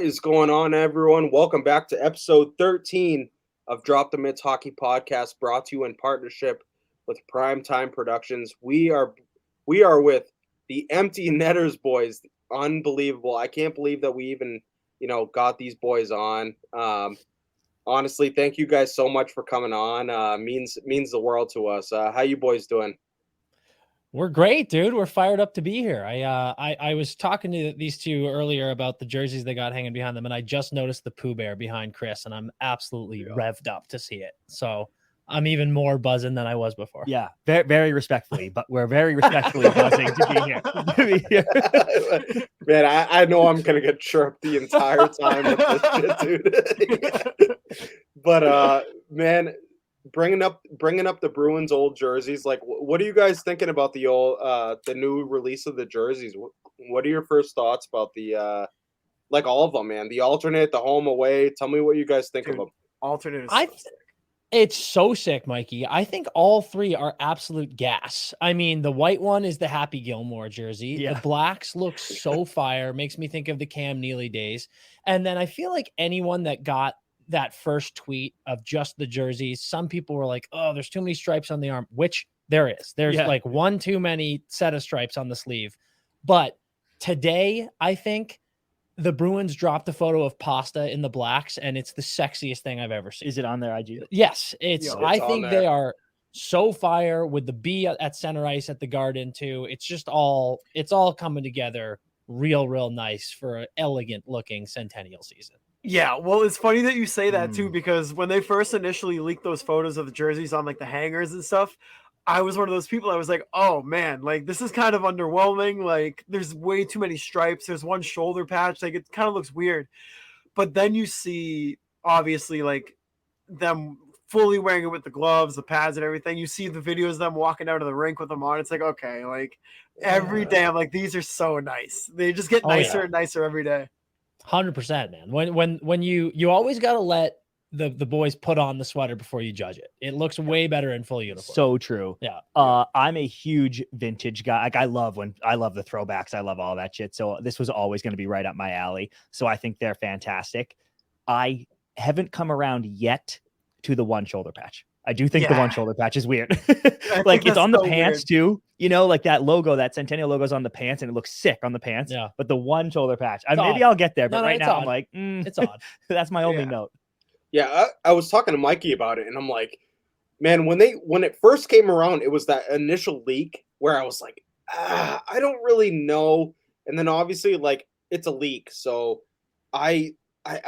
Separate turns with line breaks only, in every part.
is going on, everyone? Welcome back to episode 13 of Drop the Mitts Hockey Podcast, brought to you in partnership with Primetime Productions. We are with the Empty Netters boys. Unbelievable! I can't believe that we even got these boys on. Honestly, thank you guys so much for coming on. Means the world to us. How you boys doing?
We're great, dude. We're fired up to be here. I was talking to these two earlier about the jerseys they got hanging behind them, and I just noticed the Pooh Bear behind Chris, and I'm absolutely revved up to see it. So I'm even more buzzing than I was before.
Yeah, very, very respectfully, but we're very respectfully buzzing to be here.
Man, I know I'm gonna get chirped the entire time with this shit, dude. But man, bringing up the Bruins old jerseys, like, what are you guys thinking about the new release of the jerseys? What are your first thoughts about the like all of them, man? The alternate, the home, away. Tell me what you guys think of them.
Alternate is sick.
It's so sick, Mikey. I think all three are absolute gas. I mean, the white one is the Happy Gilmore jersey. Yeah. The blacks look so fire. Makes me think of the Cam Neely days. And then I feel like anyone that got that first tweet of just the jerseys, some people were like, oh, there's too many stripes on the arm, which there is. There's like one too many set of stripes on the sleeve. But today, I think the Bruins dropped a photo of Pasta in the blacks, and it's the sexiest thing I've ever seen.
Is it on their IG?
Yes, I think they are so fire with the B at center ice at the Garden too. It's all coming together real nice for an elegant looking centennial season.
Yeah, well, it's funny that you say that too, because when they first initially leaked those photos of the jerseys on like the hangers and stuff, I was one of those people. I was like, oh man, like this is kind of underwhelming. Like there's way too many stripes. There's one shoulder patch. Like it kind of looks weird. But then you see, obviously, like them fully wearing it with the gloves, the pads and everything. You see the videos of them walking out of the rink with them on. It's like, okay, like every day I'm like, these are so nice. They just get nicer and nicer every day.
100%, man. When you always got to let the boys put on the sweater before you judge it. It looks way better in full uniform.
So true.
Yeah.
I'm a huge vintage guy. Like I love the throwbacks. I love all that shit. So this was always going to be right up my alley. So I think they're fantastic. I haven't come around yet to the one shoulder patch. I do think the one shoulder patch is weird. Like it's on the pants too, like that logo, that Centennial logo is on the pants and it looks sick on the pants.
Yeah.
But the one shoulder patch, maybe I'll get there. But right now
odd.
I'm like,
it's odd.
That's my only note.
Yeah. I was talking to Mikey about it and I'm like, man, when it first came around, it was that initial leak where I was like, I don't really know. And then obviously like it's a leak. So I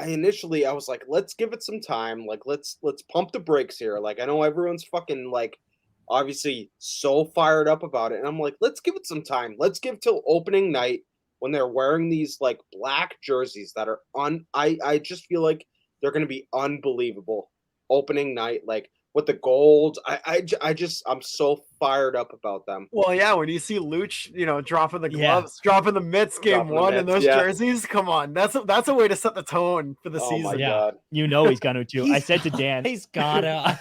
initially I was like, let's give it some time. Like let's pump the brakes here. Like I know everyone's fucking like obviously so fired up about it. And I'm like, let's give it some time. Let's give till opening night when they're wearing these like black jerseys that are I just feel like they're gonna be unbelievable opening night, like with the gold. I'm so fired up about them.
Well, yeah, when you see Luch, dropping the gloves, dropping the mitts game one in those jerseys, come on. That's a way to set the tone for the season.
My God.
He's gonna too. I said to Dan,
he's gotta.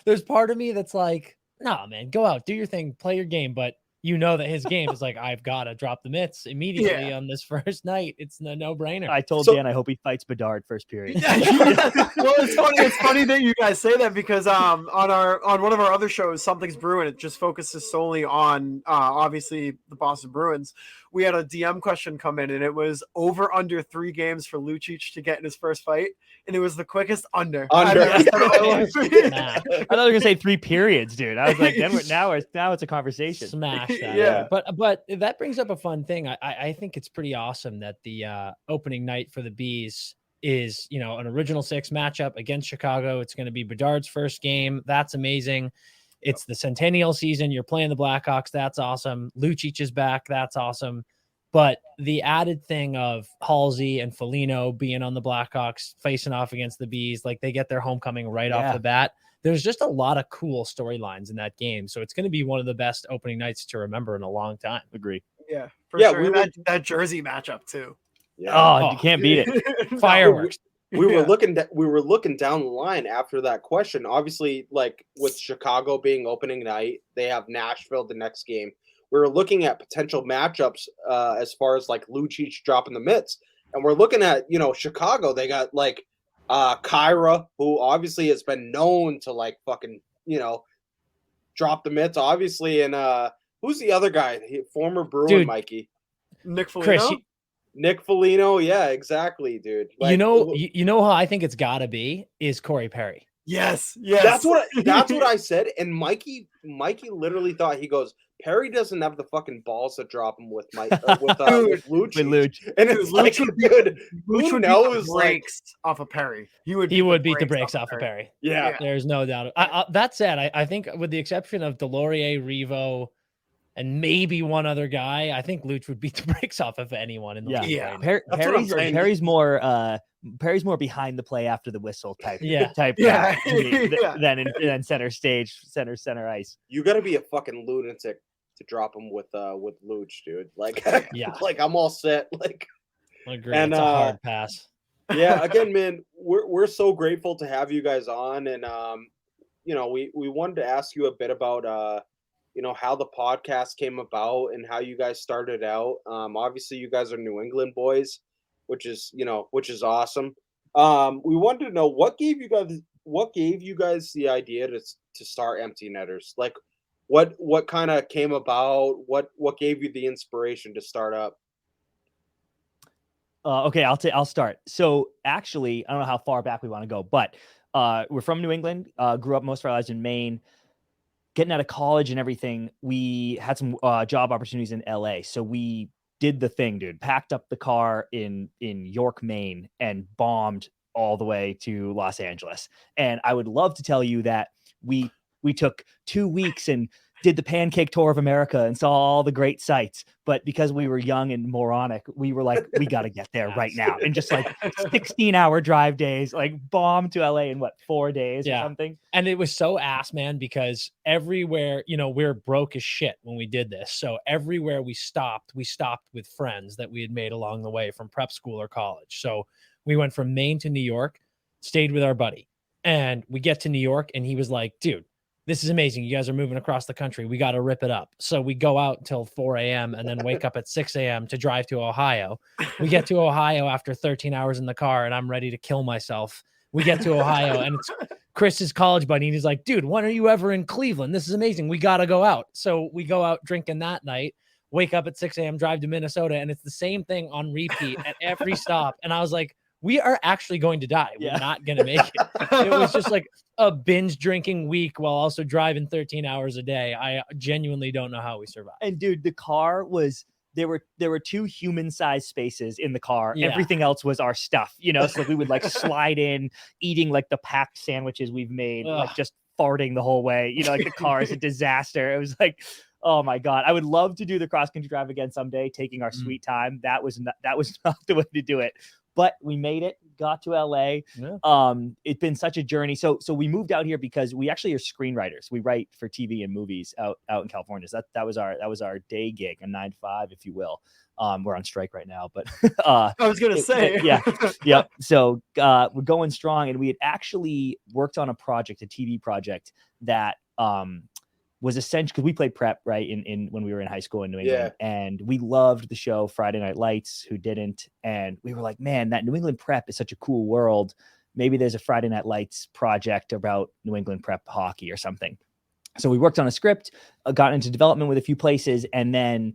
There's part of me that's like, no, man, go out, do your thing, play your game, but that his game is like, I've got to drop the mitts immediately on this first night. It's a no-brainer.
I told Dan I hope he fights Bedard first period.
Well, it's funny that you guys say that because on one of our other shows, Something's Brewing, it just focuses solely on obviously the Boston Bruins. We had a DM question come in, and it was over under 3 games for Lucic to get in his first fight, and it was the quickest under.
I thought you were gonna say 3 periods, dude. I was like, now it's a conversation.
Smash that. Yeah. But that brings up a fun thing. I think it's pretty awesome that the opening night for the Bees is an original 6 matchup against Chicago. It's going to be Bedard's first game. That's amazing. It's the centennial season. You're playing the Blackhawks. That's awesome. Lucic is back. That's awesome. But the added thing of Halsey and Foligno being on the Blackhawks facing off against the Bees, like they get their homecoming right off the bat. There's just a lot of cool storylines in that game. So it's going to be one of the best opening nights to remember in a long time.
Agree.
Yeah, for sure. That jersey matchup too.
Yeah. You can't beat it.
Fireworks.
We were looking down the line after that question. Obviously, like with Chicago being opening night, they have Nashville the next game. We were looking at potential matchups as far as like Lucic dropping the mitts. And we're looking at, Chicago. They got like Kyra, who obviously has been known to like fucking, drop the mitts, obviously. And who's the other guy? Former Bruin,
Dude,
Mikey.
Nick
Chris,
Foligno?
Nick Foligno. Yeah, exactly, dude. Like,
you know how I think it's gotta be is Corey Perry.
Yes.
that's what I said. And Mikey literally thought, he goes, Perry doesn't have the fucking balls to drop him with with Lucic.
With Luch.
And it's
Dude,
like, dude,
Luch
who
would
knows?
beat the
Like,
brakes off of Perry. He would
beat the brakes off of Perry.
yeah.
There's no doubt. That said, I think with the exception of Delorier, Revo, and maybe one other guy, I think Luch would beat the brakes off of anyone in the league.
Yeah.
Right now.
Perry's more behind the play after the whistle type guy than center stage, center ice.
You got to be a fucking lunatic to drop him with Luch, dude. Like,
Yeah.
like I'm all set. Like,
I agree.
And,
it's a hard pass.
yeah, again, man, we're so grateful to have you guys on, and we wanted to ask you a bit about how the podcast came about and how you guys started out. Obviously, you guys are New England boys, which is awesome. We wanted to know what gave you guys the idea to start Empty Netters. Like, what kind of came about? What gave you the inspiration to start up?
Okay, I'll start. So actually, I don't know how far back we want to go, but we're from New England. Grew up most of our lives in Maine. Getting out of college and everything, we had some job opportunities in LA. So we did the thing, dude. Packed up the car in York, Maine, and bombed all the way to Los Angeles. And I would love to tell you that we took 2 weeks and did the pancake tour of America and saw all the great sights. But because we were young and moronic, we were like, we got to get there right now. And just like 16-hour drive days, like bombed to LA in 4 days or something.
And it was so ass, man, because everywhere, we're broke as shit when we did this. So everywhere we stopped with friends that we had made along the way from prep school or college. So we went from Maine to New York, stayed with our buddy, and we get to New York and he was like, dude, this is amazing. You guys are moving across the country. We got to rip it up. So we go out until 4 a.m. and then wake up at 6 a.m. to drive to Ohio. We get to Ohio after 13 hours in the car and I'm ready to kill myself. We get to Ohio and it's Chris's college buddy. And he's like, dude, when are you ever in Cleveland? This is amazing. We got to go out. So we go out drinking that night, wake up at 6 a.m., drive to Minnesota. And it's the same thing on repeat at every stop. And I was like, we are actually going to die. We're not going to make it. It was just like a binge drinking week while also driving 13 hours a day. I genuinely don't know how we survived.
And dude, the car was, there were 2 human-sized spaces in the car.
Yeah.
Everything else was our stuff, so we would like slide in, eating like the packed sandwiches we've made, like just farting the whole way. Like the car is a disaster. It was like, oh my God, I would love to do the cross-country drive again someday, taking our sweet time. That was not the way to do it. But we made it, got to LA. Yeah. It's been such a journey. So we moved out here because we actually are screenwriters. We write for TV and movies out in California. So that was our day gig, a 9 to 5, if you will. We're on strike right now, but
I was gonna say,
yeah. So we're going strong, and we had actually worked on a TV project that was essential because we played prep right in when we were in high school in New England, and we loved the show Friday Night Lights. Who didn't? And we were like, man, that New England prep is such a cool world. Maybe there's a Friday Night Lights project about New England prep hockey or something. So we worked on a script, got into development with a few places, and then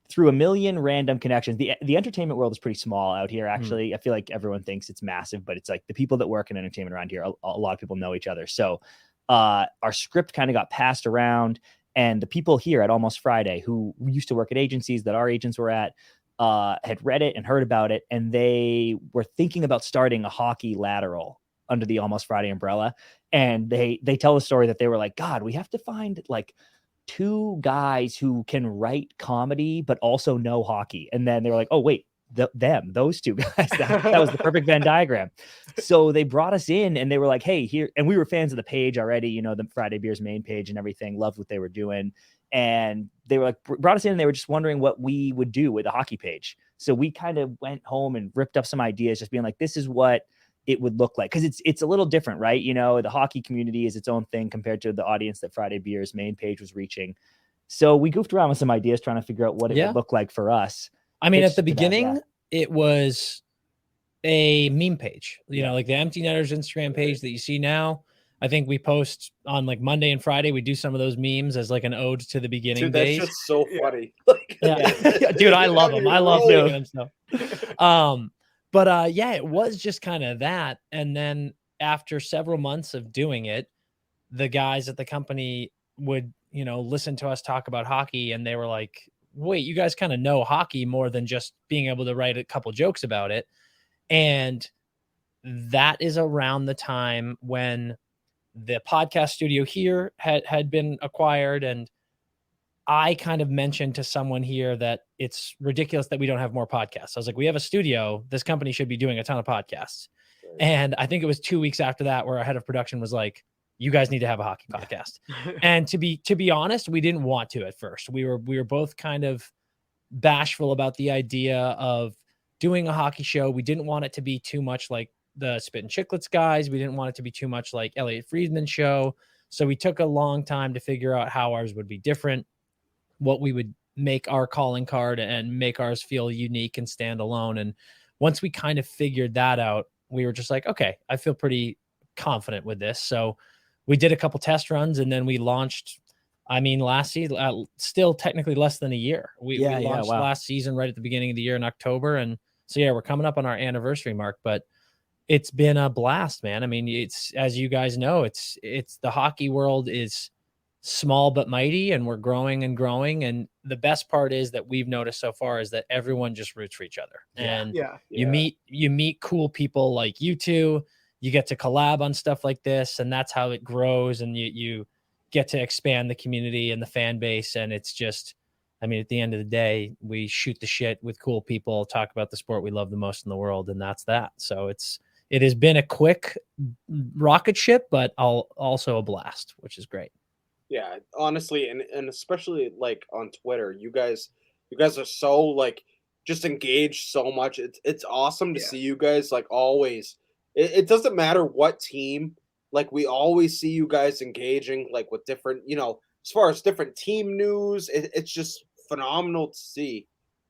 through a million random connections, the entertainment world is pretty small out here. Actually, I feel like everyone thinks it's massive, but it's like the people that work in entertainment around here, a lot of people know each other. So our script kind of got passed around, and the people here at Almost Friday who used to work at agencies that our agents were at had read it and heard about it, and they were thinking about starting a hockey lateral under the Almost Friday umbrella. And they tell the story that they were like, God, we have to find like 2 guys who can write comedy but also know hockey. And then they were like, oh wait, those 2 guys, that was the perfect Venn diagram. So they brought us in and they were like, hey, here, and we were fans of the page already, the Friday Beers main page and everything, loved what they were doing. And they were like, brought us in and they were just wondering what we would do with a hockey page. So we kind of went home and ripped up some ideas, just being like, this is what it would look like. Cause it's a little different, right? The hockey community is its own thing compared to the audience that Friday Beers main page was reaching. So we goofed around with some ideas, trying to figure out what it would look like for us.
I mean, at the beginning, it was a meme page, you know, like the Empty Netters Instagram page that you see now. I think we post on like Monday and Friday. We do some of those memes as like an ode to the beginning
Dude, that's
days.
just so funny.
Yeah. Dude, I love them. I love
rolling.
making them stuff. But yeah, it was just kind of that. And then after several months of doing it, the guys at the company would, you know, listen to us talk about hockey, and they were like, wait, you guys kind of know hockey more than just being able to write a couple jokes about it. And that is around the time when the podcast studio here had been acquired, and I kind of mentioned to someone here that it's ridiculous that we don't have more podcasts. I was like, we have a studio. This company should be doing a ton of podcasts. Right. And I think it was 2 weeks after that where our head of production was like, you guys need to have a hockey podcast. And to be honest, we didn't want to at first. We were both kind of bashful about the idea of doing a hockey show. We didn't want it to be too much like the Spit and Chicklets guys. We didn't want it to be too much like Elliot Friedman's show. So we took a long time to figure out how ours would be different, what we would make our calling card and make ours feel unique and stand alone. And once we kind of figured that out, we were just like, okay, I feel pretty confident with this. So we did a couple test runs, and then we launched, I mean, last season, still technically less than a year. We launched last season right at the beginning of the year in October. And so, yeah, we're coming up on our anniversary mark, but it's been a blast, man. I mean, it's, as you guys know, it's the hockey world is small but mighty, and we're growing and growing. And the best part is that we've noticed so far is that everyone just roots for each other. And you meet cool people like you two, you get to collab on stuff like this, and that's how it grows. And you get to expand the community and the fan base. And it's just, I mean, at the end of the day, we shoot the shit with cool people, talk about the sport we love the most in the world. And that's that. So it has been a quick rocket ship, but also a blast, which is great.
Yeah, honestly, and especially like on Twitter, you guys are so like just engaged so much. It's awesome to see you guys like always. It doesn't matter what team, like we always see you guys engaging like with different, you know, as far as different team news. It's just phenomenal to see.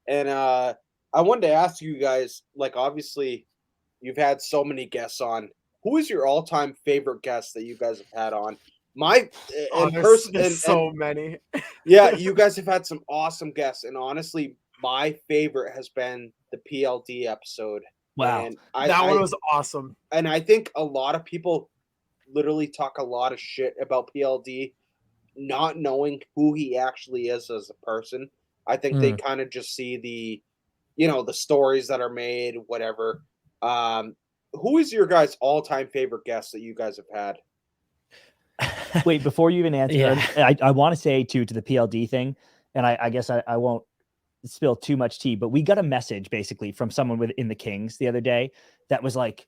And I wanted to ask you guys, like obviously you've had so many guests on. Who is your all-time favorite guest that you guys have had on?
There's so many.
Yeah, you guys have had some awesome guests, and honestly, my favorite has been the PLD episode.
Wow,
and
that one was awesome.
And I think a lot of people literally talk a lot of shit about PLD, not knowing who he actually is as a person. I think they kind of just see the, you know, the stories that are made, whatever. Who is your guys' all-time favorite guest that you guys have had?
Wait, before you even answer, I want to say to the PLD thing, and I guess I won't spill too much tea, but we got a message basically from someone within the Kings the other day that was like,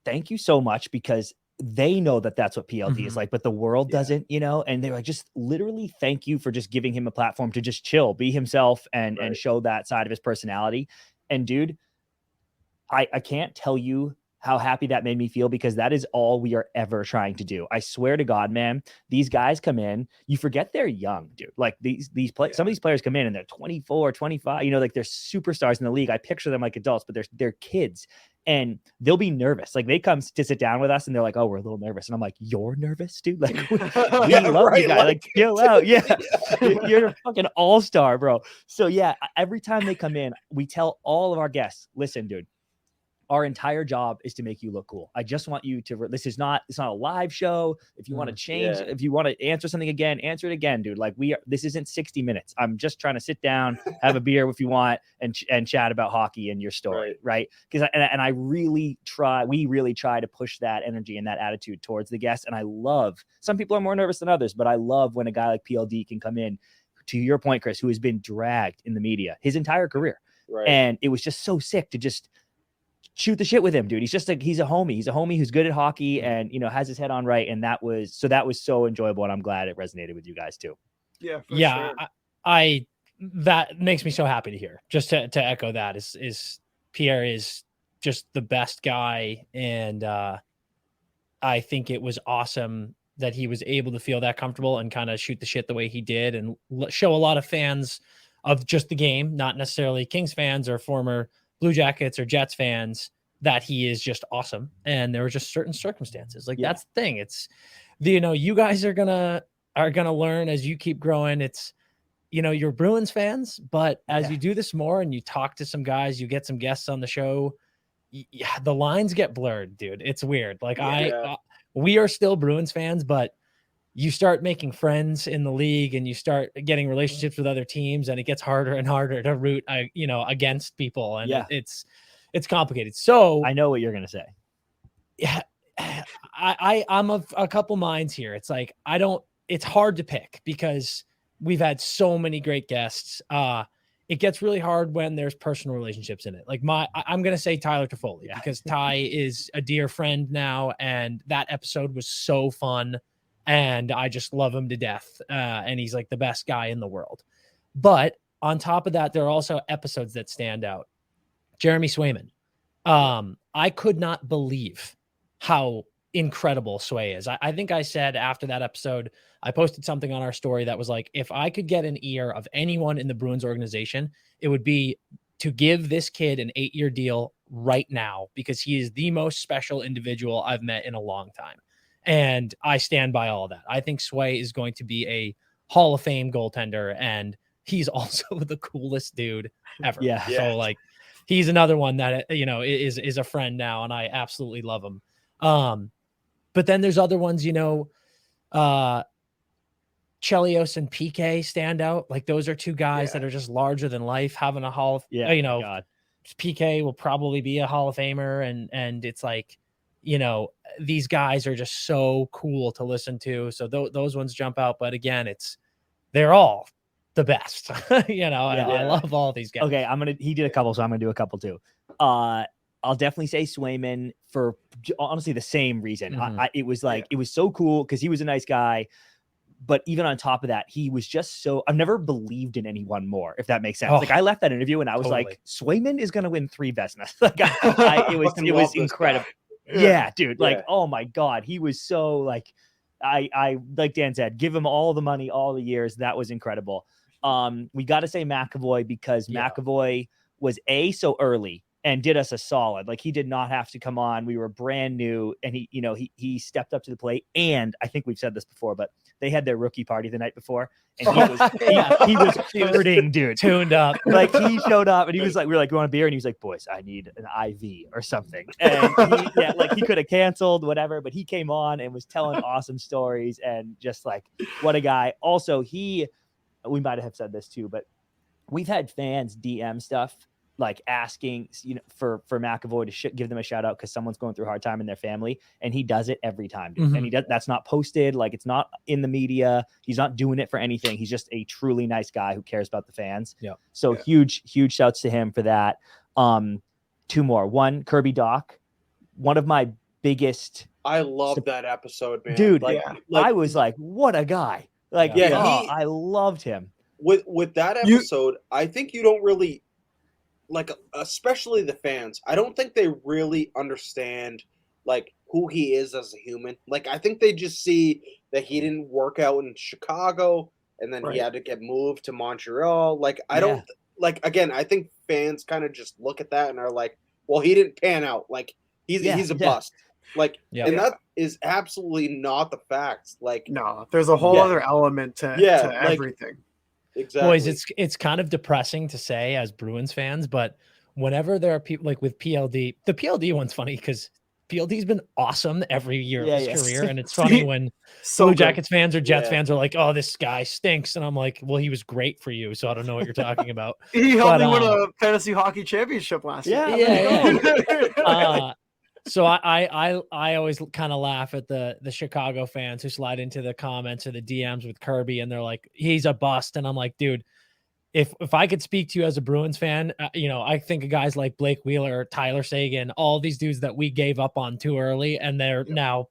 thank you so much, because they know that that's what PLD is like, but the world doesn't, you know, and they're like, just literally thank you for just giving him a platform to just chill, be himself and show that side of his personality. And dude, I can't tell you how happy that made me feel, because that is all we are ever trying to do. I swear to God, man, these guys come in, you forget they're young, dude. Like some of these players come in and they're 24, 25, you know, like they're superstars in the league. I picture them like adults, but they're kids, and they'll be nervous. Like they come to sit down with us and they're like, oh, we're a little nervous. And I'm like, you're nervous, dude? Like we love you guys. Like chill out. Yeah. You're a fucking all-star, bro. So yeah, every time they come in, we tell all of our guests, listen, dude, our entire job is to make you look cool. I just want you to, it's not a live show. If you want to change, if you want to answer something again, answer it again, dude. Like this isn't 60 minutes. I'm just trying to sit down, have a beer if you want, and chat about hockey and your story. Right. Because we really try to push that energy and that attitude towards the guests. And I love, some people are more nervous than others, but I love when a guy like PLD can come in, to your point, Chris, who has been dragged in the media his entire career. Right. And it was just so sick to just shoot the shit with him, dude. He's just like, he's a homie. He's a homie who's good at hockey and, you know, has his head on right. And that was so enjoyable. And I'm glad it resonated with you guys too.
Yeah. Sure.
I that makes me so happy to hear. Just to echo that is Pierre is just the best guy. And I think it was awesome that he was able to feel that comfortable and kind of shoot the shit the way he did and show a lot of fans of just the game, not necessarily Kings fans or former Blue Jackets or Jets fans that he is just awesome. And there were just certain circumstances. Like that's the thing. It's you guys are gonna learn as you keep growing. It's you're Bruins fans, but as you do this more and you talk to some guys, you get some guests on the show, the lines get blurred, dude. It's weird. Like we are still Bruins fans, but you start making friends in the league and you start getting relationships with other teams, and it gets harder and harder to root, against people. And it's complicated. So
I know what you're going to say.
Yeah. I'm of a couple minds here. It's like, it's hard to pick because we've had so many great guests. It gets really hard when there's personal relationships in it. Like I'm going to say Tyler Toffoli because Ty is a dear friend now. And that episode was so fun. And I just love him to death. And he's like the best guy in the world. But on top of that, there are also episodes that stand out. Jeremy Swayman. I could not believe how incredible Sway is. I think I said after that episode, I posted something on our story that was like, if I could get an ear of anyone in the Bruins organization, it would be to give this kid an 8-year deal right now, because he is the most special individual I've met in a long time. And I stand by all of that. I think Sway is going to be a Hall of Fame goaltender, and he's also the coolest dude ever.
Yeah.
So like, he's another one that, is a friend now, and I absolutely love him. But then there's other ones, Chelios and PK stand out. Like those are two guys that are just larger than life, having a Hall of, God. PK will probably be a Hall of Famer. And it's like, these guys are just so cool to listen to. So those ones jump out. But again, they're all the best, I love all these guys.
Okay. He did a couple, so I'm going to do a couple too. I'll definitely say Swayman for honestly the same reason.
Mm-hmm.
It was like, it was so cool because he was a nice guy. But even on top of that, he was just I've never believed in anyone more, if that makes sense. Like I left that interview and I was like, Swayman is going to win 3 Vezinas. Like it was incredible. Yeah, dude. Like, oh my God. He was so like, I like Dan said, give him all the money, all the years. That was incredible. We got to say McAvoy because McAvoy was so early and did us a solid. Like he did not have to come on. We were brand new, and he stepped up to the plate. And I think we've said this before, but they had their rookie party the night before, and he was hurting, dude,
tuned up.
Like he showed up, and he was like, we were like, "You want a beer?" And he was like, "Boys, I need an IV or something." And he could have canceled whatever, but he came on and was telling awesome stories, and just like what a guy. Also, we might have said this too, but we've had fans DM stuff like asking, for McAvoy to give them a shout out because someone's going through a hard time in their family, and he does it every time, dude. And that's not posted, like it's not in the media. He's not doing it for anything. He's just a truly nice guy who cares about the fans. So huge shouts to him for that. 2 more. One, Kirby Doc, one of my biggest.
I love that episode, man.
Dude. I was like, what a guy. Like, I loved him.
With that episode, I think you don't really, like, especially the fans, I don't think they really understand like who he is as a human. Like I think they just see that he didn't work out in Chicago and then he had to get moved to Montreal. Like I don't like, again, I think fans kind of just look at that and are like, well, he didn't pan out. Like he's a bust. Like and that is absolutely not the facts. Like
no, there's a whole other element to everything.
Exactly.
Boys, it's kind of depressing to say as Bruins fans, but whenever there are people like with PLD, the PLD one's funny because PLD's been awesome every year of his career. And it's funny when Blue Jackets fans or Jets fans are like, oh, this guy stinks. And I'm like, well, he was great for you. So I don't know what you're talking about.
He helped me win a fantasy hockey championship last year.
So I always kind of laugh at the Chicago fans who slide into the comments or the DMs with Kirby and they're like, he's a bust. And I'm like, dude, if I could speak to you as a Bruins fan, I think of guys like Blake Wheeler, Tyler Seguin, all these dudes that we gave up on too early. And they're now,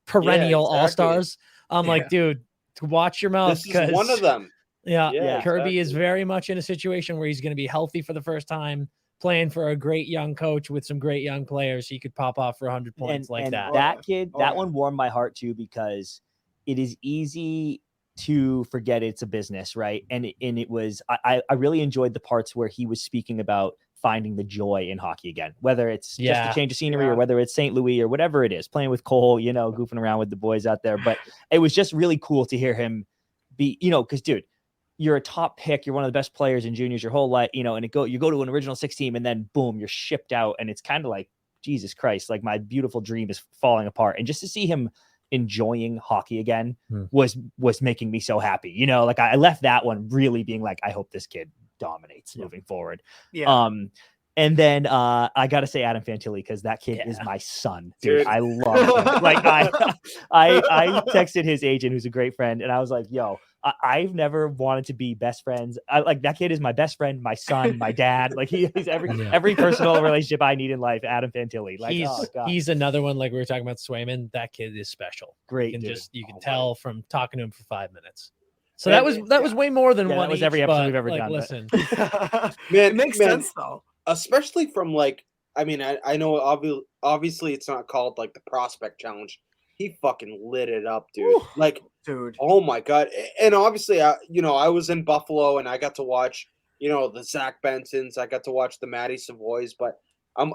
perennial all-stars. I'm like, dude, watch your mouth.
This is one of them.
Kirby is very much in a situation where he's going to be healthy for the first time, playing for a great young coach with some great young players. He could pop off for 100 points and that.
That kid, one warmed my heart too, because it is easy to forget it's a business, right? And it was, I really enjoyed the parts where he was speaking about finding the joy in hockey again, whether it's just
Yeah.
a change of scenery or whether it's St. Louis or whatever it is, playing with Cole, you know, goofing around with the boys out there. But it was just really cool to hear him be, you know, because dude, you're a top pick, you're one of the best players in juniors your whole life, you know, and you go to an original 6 team and then boom, you're shipped out, and it's kind of like, Jesus Christ, like my beautiful dream is falling apart. And just to see him enjoying hockey again was making me so happy. You know, like I left that one really being like, I hope this kid dominates moving forward.
Yeah.
And then I gotta say Adam Fantilli, because that kid is my son, dude. I love him. Like I texted his agent, who's a great friend, and I was like, yo, I've never wanted to be best friends. Like that kid is my best friend, my son, my dad. Like he's every personal relationship I need in life. Adam Fantilli. Like
he's another one. Like we were talking about Swayman. That kid is special.
Great.
You can tell from talking to him for 5 minutes. So that was way more than one.
That was every episode we've ever
like,
done.
Listen,
man,
it makes sense though.
Especially from like, I mean, I know obviously it's not called like the prospect challenge. He fucking lit it up, dude.
Whew.
Like,
Dude.
Oh my god! And obviously, you know, I was in Buffalo and I got to watch, you know, the Zach Bensons. I got to watch the Matty Savoys. But I'm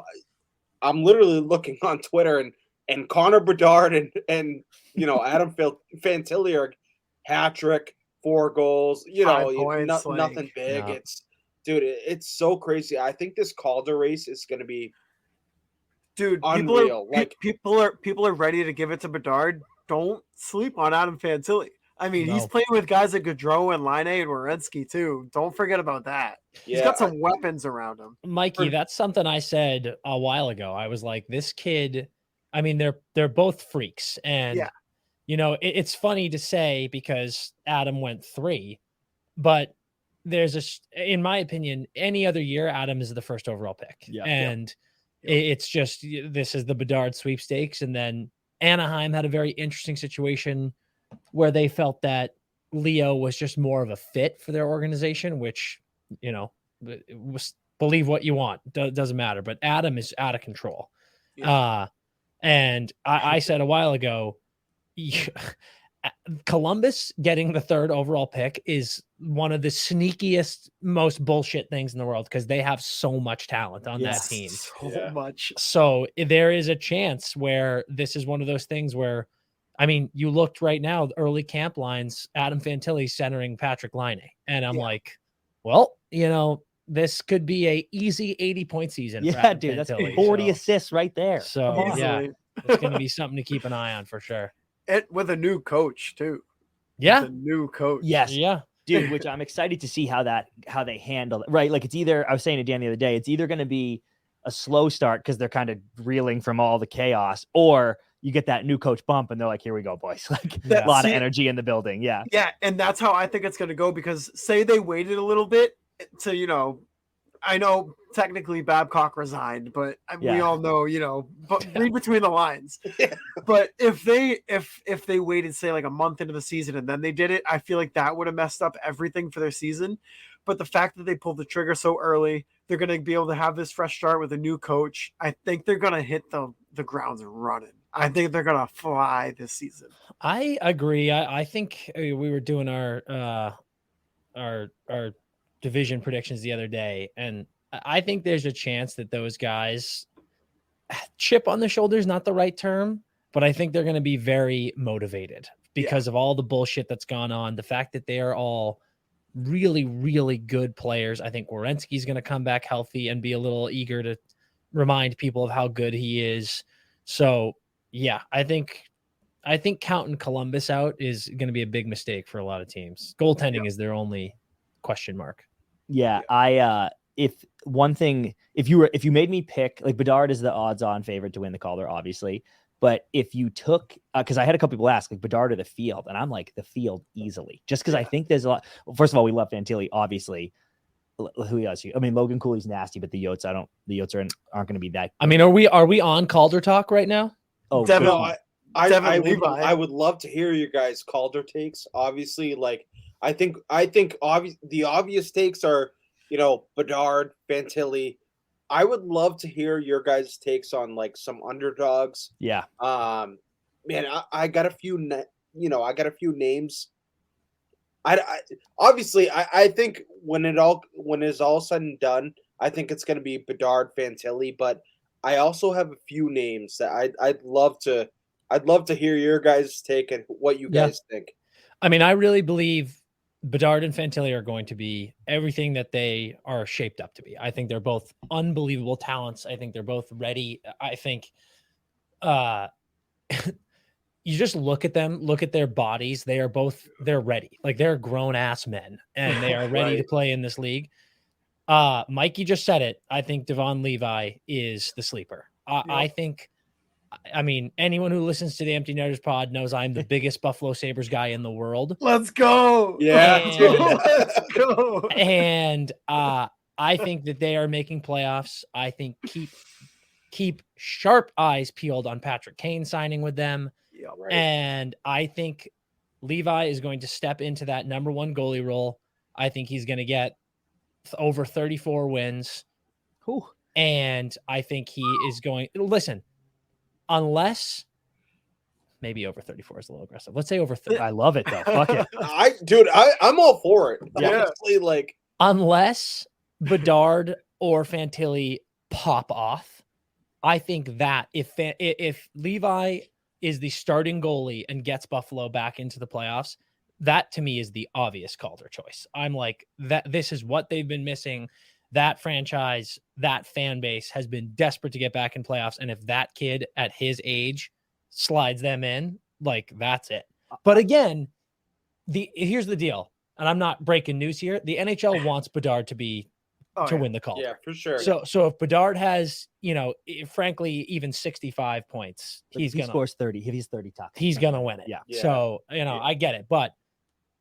literally looking on Twitter and Connor Bedard and you know Adam Fantilli are hat trick, 4 goals. You know,
5 points,
nothing big. No. It's so crazy. I think this Calder race is going to be,
dude,
unreal.
People are ready to give it to Bedard. Don't sleep on Adam Fantilli. I mean, he's playing with guys like Gaudreau and Line and Werenski too. Don't forget about that. Yeah, he's got some weapons around him.
Mikey, that's something I said a while ago. I was like, this kid, I mean, they're both freaks. And, you know, it's funny to say because Adam went 3, but in my opinion, any other year, Adam is the first overall pick. Yeah, and it's just, this is the Bedard sweepstakes. And then Anaheim had a very interesting situation where they felt that Leo was just more of a fit for their organization, which, you know, believe what you want. Doesn't matter. But Adam is out of control. Yeah. And I said a while ago, Columbus getting the 3rd overall pick is one of the sneakiest, most bullshit things in the world because they have so much talent on that team.
So much.
So there is a chance where this is one of those things where, I mean, you looked right now, early camp lines, Adam Fantilli centering Patrick Laine. And I'm like, well, you know, this could be a easy 80-point season.
Yeah, dude, that's 40 assists right there.
So yeah, it's going to be something to keep an eye on for sure.
With a new coach too.
Yeah.
With a new coach.
Yes.
Yeah.
Dude, which I'm excited to see how they handle it. Right. Like it's either, I was saying to Dan the other day, it's either going to be a slow start because they're kind of reeling from all the chaos, or you get that new coach bump and they're like, here we go, boys. Like a lot of energy in the building. Yeah.
Yeah. And that's how I think it's going to go, because say they waited a little bit to, you know, I know technically Babcock resigned, but we all know, you know, but read between the lines. But if they waited, say, like a month into the season and then they did it, I feel like that would have messed up everything for their season. But the fact that they pulled the trigger so early, they're going to be able to have this fresh start with a new coach. I think they're going to hit the grounds running. I think they're going to fly this season.
I agree. I think we were doing our division predictions the other day, and I think there's a chance that those guys, chip on the shoulder is not the right term, but I think they're going to be very motivated because of all the bullshit that's gone on. The fact that they are all really, really good players. I think Werenski's going to come back healthy and be a little eager to remind people of how good he is. So yeah, I think counting Columbus out is going to be a big mistake for a lot of teams. Goaltending is their only question mark.
Yeah, if you made me pick, like Bedard is the odds-on favorite to win the Calder, obviously. But if you took, because I had a couple people ask, like Bedard or the Field, and I'm like the Field easily, just because I think there's a lot. Well, first of all, we love Fantilli, obviously. Who else? I mean, Logan Cooley's nasty, but the Yotes, aren't going to be that.
I mean, are we on Calder talk right now?
Oh,
definitely. I would love to hear your guys' Calder takes. Obviously, like I think the obvious takes are, you know, Bedard, Fantilli. I would love to hear your guys' takes on like some underdogs.
Yeah.
Man, I got a few. I got a few names. I obviously I think when it's all said and done, I think it's going to be Bedard, Fantilli, but I also have a few names that I'd love to hear your guys' take and what you
Yeah.
guys think.
I mean, I really believe Bedard and Fantilli are going to be everything that they are shaped up to be. I think they're both unbelievable talents. I think they're both ready. I think you just look at them, look at their bodies. They're ready. Like they're grown ass men and they are ready to
Right.
play in this league. Mikey just said it. I think Devon Levi is the sleeper. I think, I mean, anyone who listens to the Empty Netters pod knows I'm the biggest Buffalo Sabres guy in the world.
Let's go.
Yeah.
Let's go.
And I think that they are making playoffs. I think keep sharp eyes peeled on Patrick Kane signing with them.
Yeah,
Right.
And I think Levi is going to step into that number one goalie role. I think he's going to get over 34 wins.
Whew.
And I think he is going, listen, unless maybe over 34 is a little aggressive. Let's say over 30.
I love it though. Fuck it.
I'm all for it.
Yeah.
Honestly, like
Unless Bedard or Fantilli pop off, I think that if Levi is the starting goalie and gets Buffalo back into the playoffs, that to me is the obvious Calder choice. I'm like, that this is what they've been missing. That franchise, that fan base has been desperate to get back in playoffs. And if that kid at his age slides them in, like that's it. But again, here's the deal. And I'm not breaking news here. The NHL wants Bedard to win the Calder.
yeah, for sure.
So if Bedard has, frankly, even 65 points,
He scores 30. If he's 30 top,
he's gonna win it.
Yeah.
So I get it, but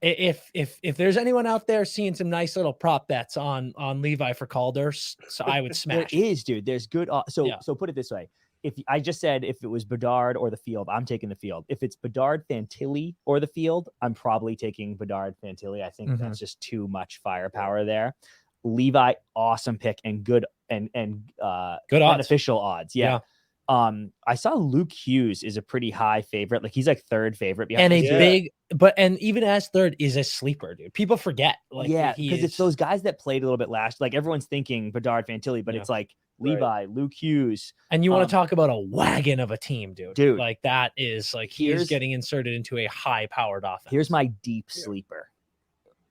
if there's anyone out there seeing some nice little prop bets on Levi for Calder, so I would
there
smash.
is, dude. There's good. So
Yeah.
put it this way: if I just said if it was Bedard or the field, I'm taking the field. If it's Bedard, Fantilli, or the field, I'm probably taking Bedard, Fantilli. I think that's just too much firepower there. Levi, awesome pick and good and good
odds.
beneficial odds. Yeah. I saw Luke Hughes is a pretty high favorite. Like he's like third favorite behind
And
his-
and even as third is a sleeper, dude. People forget. Like
yeah,
he
because it's
is-
those guys that played a little bit last. Like everyone's thinking Bedard, Fantilli, but
Yeah.
it's like
Right.
Levi, Luke Hughes.
And you want
Um,
to talk about a wagon of a team, dude.
Dude.
Like that is like he is
Here's-
getting inserted into a high-powered offense.
Here's my deep sleeper.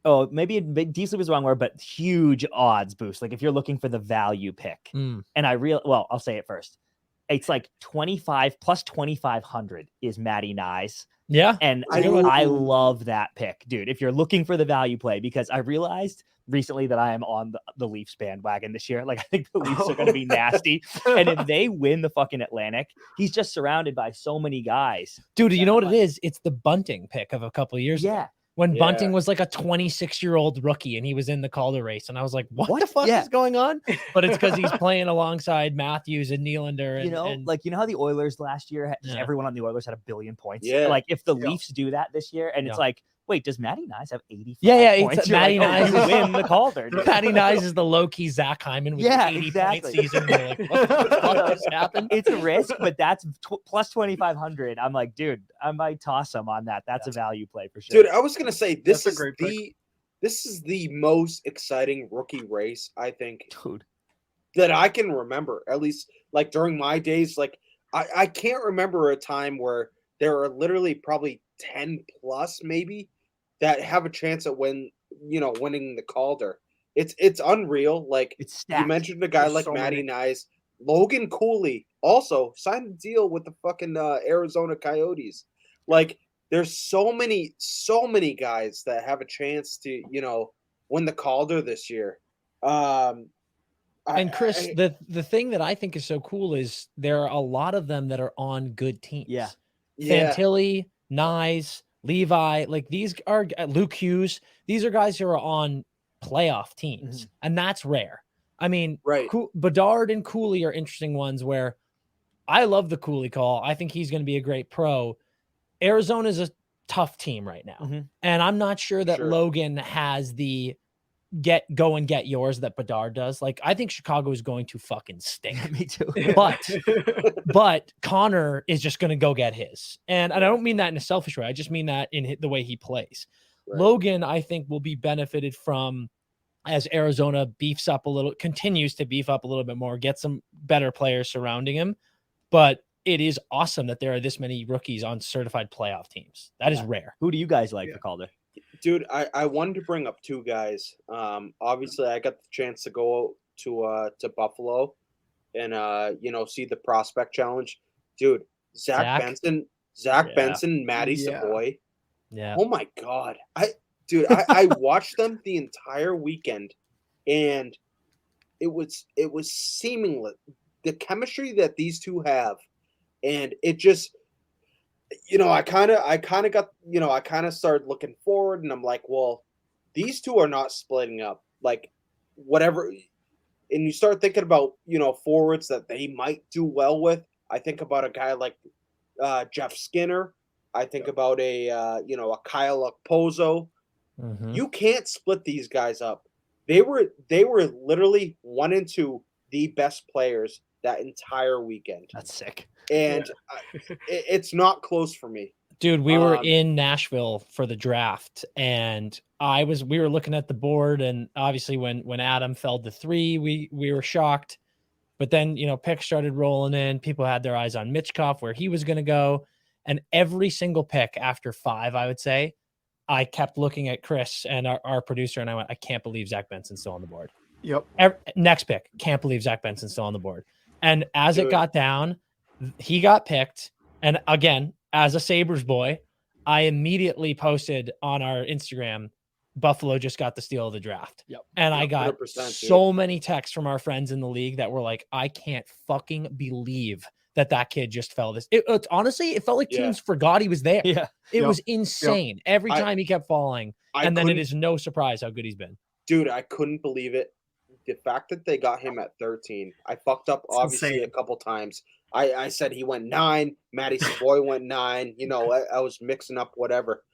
Oh, maybe deep sleeper is the wrong word, but huge odds boost. Like if you're looking for the value pick,
Mm.
and I'll say it first. It's like 25 plus 2,500 is Matty Nyes.
Yeah.
And
That's a good one.
I love that pick, dude. If you're looking for the value play, because I realized recently that I am on the Leafs bandwagon this year. Like I think the Leafs are going to be nasty. And if they win the fucking Atlantic, he's just surrounded by so many guys.
Dude, you know what it is? It's the Bunting pick of a couple of years ago.
Yeah.
When
Yeah.
Bunting was like a 26-year-old rookie and he was in the Calder race. And I was like, what the fuck
Yeah.
is going on? But it's because he's playing alongside Matthews and Nylander. And,
You know how the Oilers last year, just
Yeah.
everyone on the Oilers had 1 billion points.
Yeah.
Like if the
Yeah.
Leafs do that this year, and it's
Yeah.
like, wait, does Matty Nyes have 85
Yeah, it's
points? You're
Matty
like,
Nyes
you
is-
win the Calder. dude.
Patty Nyes is the low-key Zach Hyman with
Yeah,
the 80
exactly.
point season. You're like, what the fuck just happened?
It's a risk, but that's plus 2,500. I'm like, dude, I might toss him on that. That's a value play for sure.
Dude, I was gonna say this
That's a
is
great
this is the most exciting rookie race I think
Dude.
that I can remember. At least like during my days, like I can't remember a time where there are literally probably 10 plus maybe that have a chance at winning the Calder. It's unreal. Like
It's stacked.
you mentioned a guy
There's
like
so
Matty
many.
Nyes, Logan Cooley also signed a deal with the fucking Arizona Coyotes. Like there's so many guys that have a chance to win the Calder this year.
And Chris, the thing that I think is so cool is there are a lot of them that are on good teams.
Yeah.
Fantilli, Nyes, Levi, like these are Luke Hughes. These are guys who are on playoff teams, and that's rare. I mean,
Right.
Bedard and Cooley are interesting ones where I love the Cooley call. I think he's going to be a great pro. Arizona's a tough team right now,
Mhm.
and I'm not sure that
Sure.
Logan has the go and get yours that Bedard does. Like, I think Chicago is going to fucking stink.
Me too.
But Connor is just going to go get his. And I don't mean that in a selfish way. I just mean that in the way he plays.
Right.
Logan, I think, will be benefited from as Arizona continues to beef up a little bit more, get some better players surrounding him. But it is awesome that there are this many rookies on certified playoff teams. That is rare.
Who do you guys like for Calder?
Dude, I wanted to bring up two guys. Obviously, I got the chance to go to Buffalo and see the prospect challenge. Dude, Zach Benson, Matty Savoy.
Yeah.
Oh my God, I watched them the entire weekend, and it was seamless. The chemistry that these two have, and it just, I kind of got, I kind of started looking forward, and I'm like, well, these two are not splitting up, like whatever. And you start thinking about, forwards that they might do well with. I think about a guy like Jeff Skinner. I think about a Kyle Okposo.
Mm-hmm.
You can't split these guys up. They were literally 1 and 2 the best players that entire weekend.
That's sick.
And it's not close for me.
Dude, we were in Nashville for the draft, and we were looking at the board, and obviously when Adam fell to 3, we were shocked. But then, picks started rolling in. People had their eyes on Mitchkov, where he was going to go. And every single pick after 5, I would say, I kept looking at Chris and our producer, and I went, I can't believe Zach Benson's still on the board.
Yep.
Next pick, can't believe Zach Benson's still on the board. And as it got down, he got picked. And again, as a Sabres boy, I immediately posted on our Instagram, Buffalo just got the steal of the draft.
Yep.
And I got so many texts from our friends in the league that were like, I can't fucking believe that kid just fell this. It's honestly, it felt like teams forgot he was there.
Yeah.
It was insane. Every time he kept falling. And then it is no surprise how good he's been.
Dude, I couldn't believe it. The fact that they got him at 13, I fucked up obviously a couple times. I said he went 9, Matty Savoy went 9. I was mixing up whatever.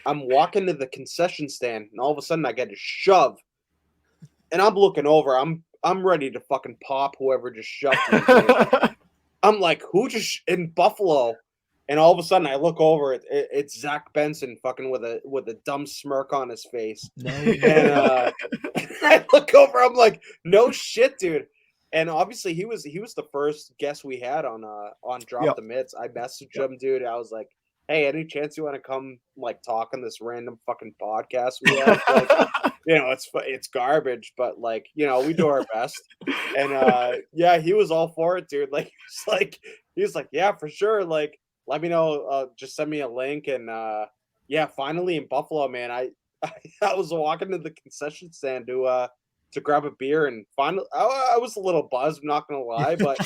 I'm walking to the concession stand, and all of a sudden I get a shove. And I'm looking over. I'm ready to fucking pop whoever just shoved me. I'm like, who just in Buffalo? And all of a sudden I look over, it's Zach Benson fucking with a dumb smirk on his face. And I look over, I'm like, no shit, dude. And obviously he was the first guest we had on Drop the Mitts. I messaged him, dude. I was like, hey, any chance you want to come like talk on this random fucking podcast we have? Like, it's garbage, but like, we do our best. And he was all for it, dude. Like he was like, yeah, for sure. Like, let me know. Just send me a link. And finally in Buffalo, man, I was walking to the concession stand to grab a beer, and finally I was a little buzzed, I'm not gonna lie, but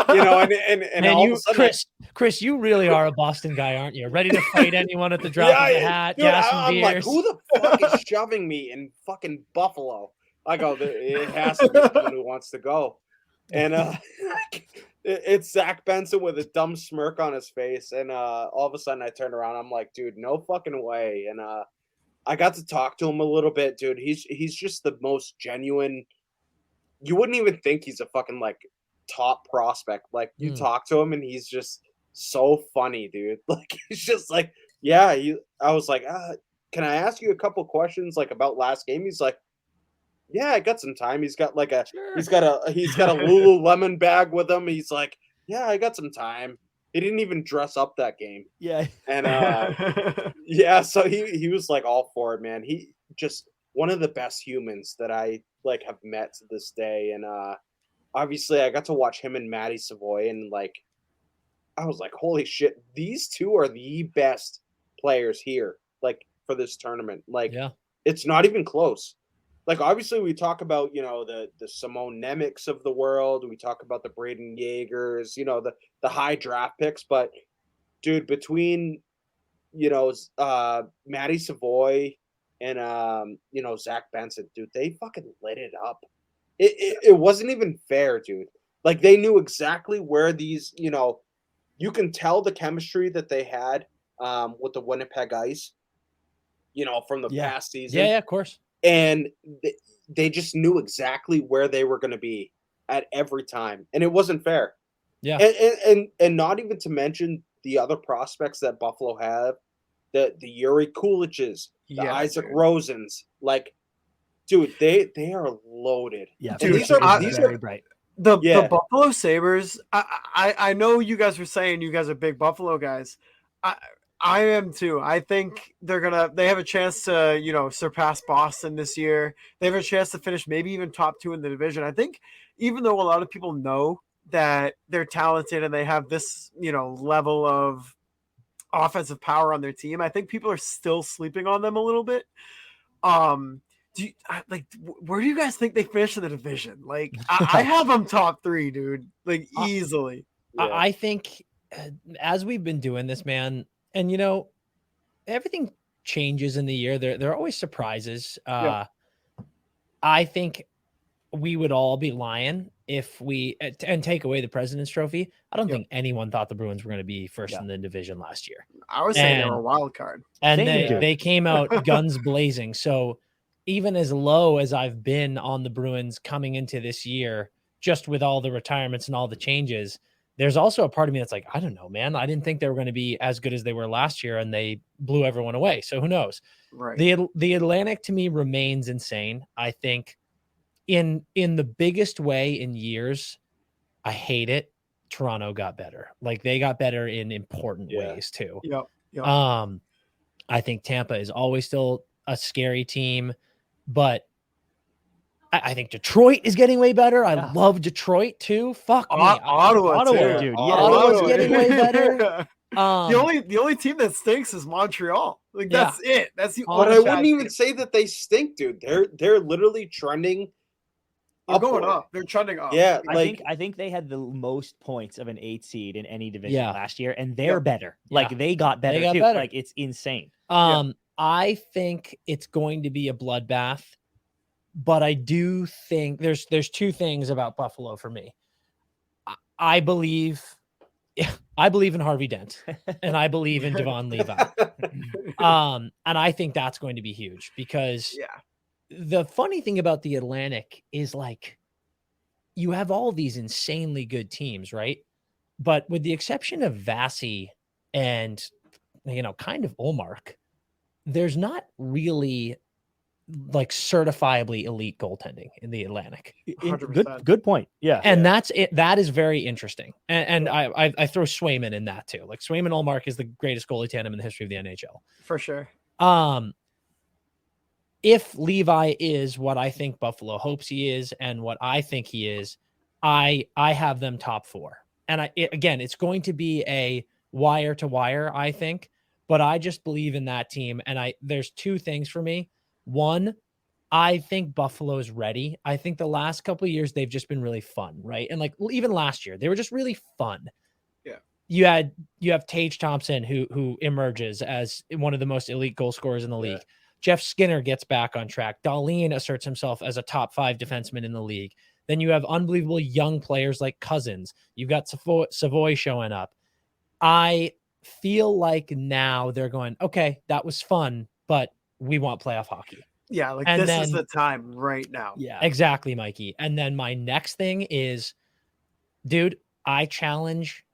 and all of a sudden,
Chris, you really are a Boston guy, aren't you? Ready to fight anyone at the drop of a hat,
dude,
gas some
I'm
beers.
like, who the fuck is shoving me in fucking Buffalo? I go, it has to be someone who wants to go. And it's Zach Benson with a dumb smirk on his face, and all of a sudden I turn around, I'm like, dude, no fucking way. And I got to talk to him a little bit, dude. He's just the most genuine. You wouldn't even think he's a fucking like top prospect. Like you talk to him and he's just so funny, dude. Like he's just like, I was like, can I ask you a couple questions like about last game? He's like, yeah, I got some time. He's got like he's got a Lululemon bag with him. He's like, yeah, I got some time. He didn't even dress up that game.
Yeah.
And so he was like all for it, man. He just one of the best humans that I like have met to this day. And obviously I got to watch him and Matty Savoy, and like I was like, holy shit, these two are the best players here, like for this tournament. Like it's not even close. Like obviously we talk about, the Simone Nemec's of the world, we talk about the Braden Yeagers, the high draft picks, but dude, between Matty Savoy and Zach Benson, dude, they fucking lit it up. It wasn't even fair, dude. Like they knew exactly where these, you can tell the chemistry that they had with the Winnipeg Ice, from the past season.
Yeah, of course.
And they just knew exactly where they were going to be at every time, and it wasn't fair.
Yeah,
and not even to mention the other prospects that Buffalo have, the Yuri Kuliches, the Isaac Rosens. Like Dude, they are loaded.
Yeah,
And
future is
these
very
are
bright.
The
Yeah.
Buffalo Sabres. I know you guys were saying you guys are big Buffalo guys. I am too. I think they have a chance to surpass Boston this year. They have a chance to finish maybe even top 2 in the division. I think even though a lot of people know that they're talented and they have this level of offensive power on their team, I think people are still sleeping on them a little bit. Where do you guys think they finish in the division? Like, I have them top 3, dude. Like, easily.
Yeah.
I think as we've been doing this, man, and everything changes in the year. There are always surprises.
Yeah.
I think we would all be lying if we and take away the President's Trophy. I don't
Yep.
think anyone thought the Bruins were going to be first
Yeah.
in the division last year.
I was saying they were a wild card.
And
Same, dude.
they came out guns blazing. So even as low as I've been on the Bruins coming into this year, just with all the retirements and all the changes, there's also a part of me that's like, I don't know, man. I didn't think they were going to be as good as they were last year, and they blew everyone away. So who knows?
Right.
The Atlantic to me remains insane. I think in the biggest way in years, I hate it. Toronto got better. Like, they got better in important ways too.
Yep.
I think Tampa is always still a scary team, but I think Detroit is getting way better. I love Detroit too. Fuck me.
Ottawa too.
dude. Yeah.
Ottawa's getting way better.
The only team that stinks is Montreal. Like, that's it. That's the
But
only.
I wouldn't even say that they stink, dude. They're literally trending.
They're going
upward.
up. They're trending up.
Yeah,
I think they had the most points of an 8 seed in any division last year, and they're better. Like,
Yeah.
they got better too.
better.
Like, it's insane.
I think it's going to be a bloodbath, but I do think there's 2 things about Buffalo for me. I believe in Harvey Dent, and I believe in Devon Levi. And I think that's going to be huge because the funny thing about the Atlantic is, like, you have all these insanely good teams, right? But with the exception of Vasi and, kind of Olmark, there's not really like certifiably elite goaltending in the Atlantic.
100%.
Good point. Yeah.
And that's it. That is very interesting. And I throw Swayman in that too. Like, Swayman Olmark is the greatest goalie tandem in the history of the NHL.
For sure.
If Levi is what I think Buffalo hopes he is and what I think he is, I have them top 4. And again, it's going to be a wire to wire, I think, but I just believe in that team. And there's 2 things for me. One, I think Buffalo's ready. I think the last couple of years they've just been really fun, right? And like even last year, they were just really fun.
Yeah.
You have Tage Thompson who emerges as one of the most elite goal scorers in the league. Jeff Skinner gets back on track. Dahlin asserts himself as a top 5 defenseman in the league. Then you have unbelievable young players like Cousins. You've got Savoy showing up. I feel like now they're going, okay, that was fun, but we want playoff hockey.
Yeah, like,
And
this
then-
is the time right now.
Yeah, exactly, Mikey. And then my next thing is, dude, I challenge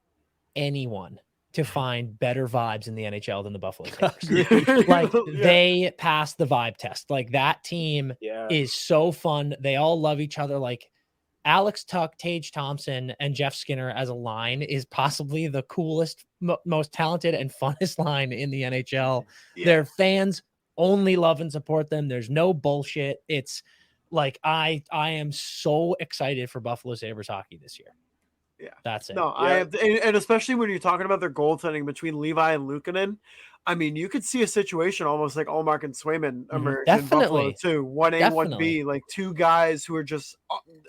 anyone to find better vibes in the NHL than the Buffalo Sabres. Like, they passed the vibe test. Like, that team is so fun. They all love each other. Like, Alex Tuck, Tage Thompson, and Jeff Skinner as a line is possibly the coolest, most talented, and funnest line in the NHL.
Yeah.
Their fans only love and support them. There's no bullshit. It's like, I am so excited for Buffalo Sabres hockey this year.
Yeah,
that's it.
No, I have, and especially when you're talking about their goaltending between Levi and Luukkonen, I mean, you could see a situation almost like Allmark and Swayman emerge in Buffalo too. 1A, 1B, like 2 guys who are just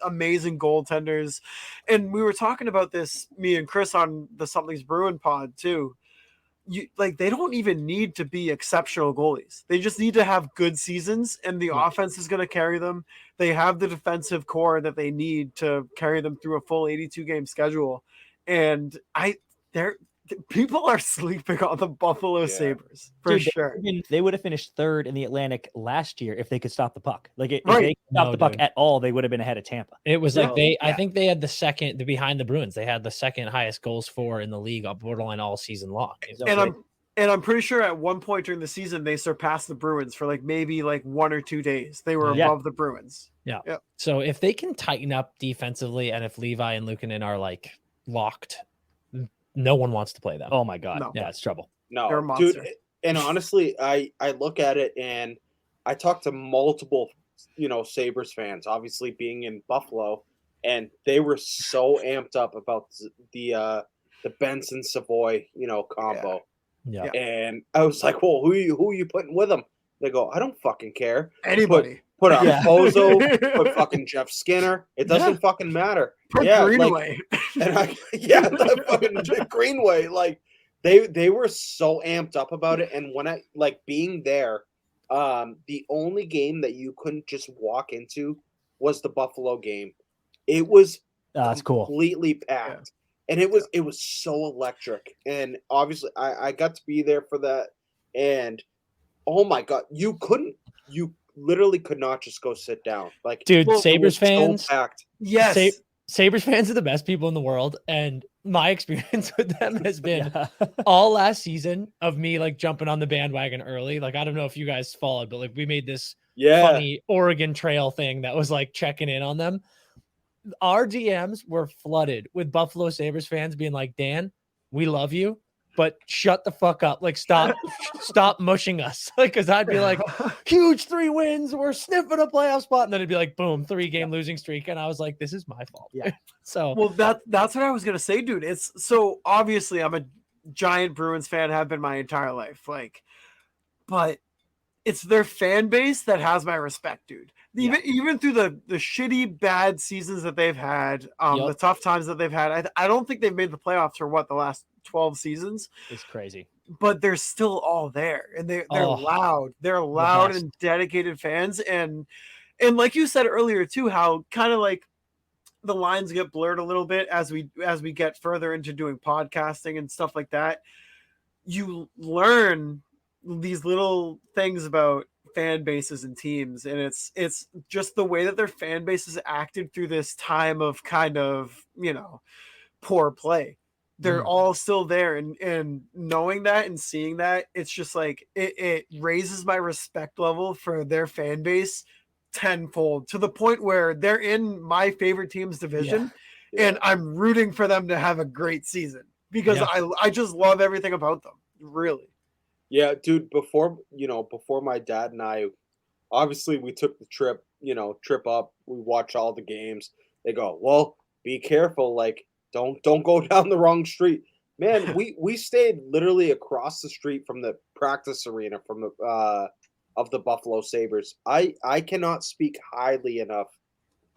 amazing goaltenders. And we were talking about this, me and Chris, on the Something's Bruin pod too. They don't even need to be exceptional goalies. They just need to have good seasons, and the offense is going to carry them. They have the defensive core that they need to carry them through a full 82 game schedule. And people are sleeping on the Buffalo Sabres for sure.
They would have finished 3rd in the Atlantic last year if they could stop the puck. Like, if they could stop the puck at all, they would have been ahead of Tampa.
It was like I think they had behind the Bruins. They had the 2nd highest goals for in the league, borderline all season long.
And And I'm pretty sure at one point during the season they surpassed the Bruins for like maybe like 1 or 2 days. They were
Yeah.
above the Bruins.
Yeah.
Yep.
So if they can tighten up defensively, and if Levi and Luukkonen are like locked, no one wants to play them.
Oh my god,
No.
yeah, it's trouble.
They're a
No,
monster.
dude. And honestly, I look at it and I talk to multiple, Sabres fans, obviously being in Buffalo, and they were so amped up about the Benson Savoy, combo.
Yeah.
And I was like, well, who are you putting with them? They go, I don't fucking care.
Anybody.
Put out
Yeah.
Bozo, put fucking Jeff Skinner. It doesn't fucking matter.
Put
Yeah,
Greenway.
the fucking Greenway. Like they were so amped up about it. And when I being there, the only game that you couldn't just walk into was the Buffalo game. It was
That's cool.
completely packed. And it was so electric. And obviously I got to be there for that. And oh my god, you literally could not just go sit down. Like,
Dude,
it
Sabres
was so
fans.
packed.
Yes.
Sabres fans are the best people in the world. And my experience with them has been
Yeah.
all last season of me like jumping on the bandwagon early. Like, I don't know if you guys followed, but like we made this funny Oregon Trail thing that was like checking in on them. Our DMs were flooded with Buffalo Sabres fans being like, Dan, we love you, but shut the fuck up. Like, stop mushing us. Like, cause I'd be like, huge 3 wins. We're sniffing a playoff spot. And then it'd be like, boom, 3-game losing streak. And I was like, this is my fault.
Yeah.
So,
Well, that's what I was gonna say, dude. It's so obviously I'm a giant Bruins fan, have been my entire life. Like, but it's their fan base that has my respect, dude. Even through the shitty, bad seasons that they've had, the tough times that they've had, I don't think they've made the playoffs for the last 12 seasons.
It's crazy.
But they're still all there, and they're loud. They're loud and dedicated fans, and like you said earlier too, how kind of like the lines get blurred a little bit as we get further into doing podcasting and stuff like that. You learn these little things about fan bases and teams, and it's just the way that their fan bases acted through this time of kind of poor play. They're all still there, and knowing that and seeing that, it's just like it raises my respect level for their fan base tenfold, to the point where they're in my favorite team's division, and I'm rooting for them to have a great season because I just love everything about them, really.
Yeah, dude, before my dad and I, obviously we took the trip up, we watch all the games. They go, well, be careful, like don't go down the wrong street. Man, we stayed literally across the street from the practice arena from the of the Buffalo Sabres. I cannot speak highly enough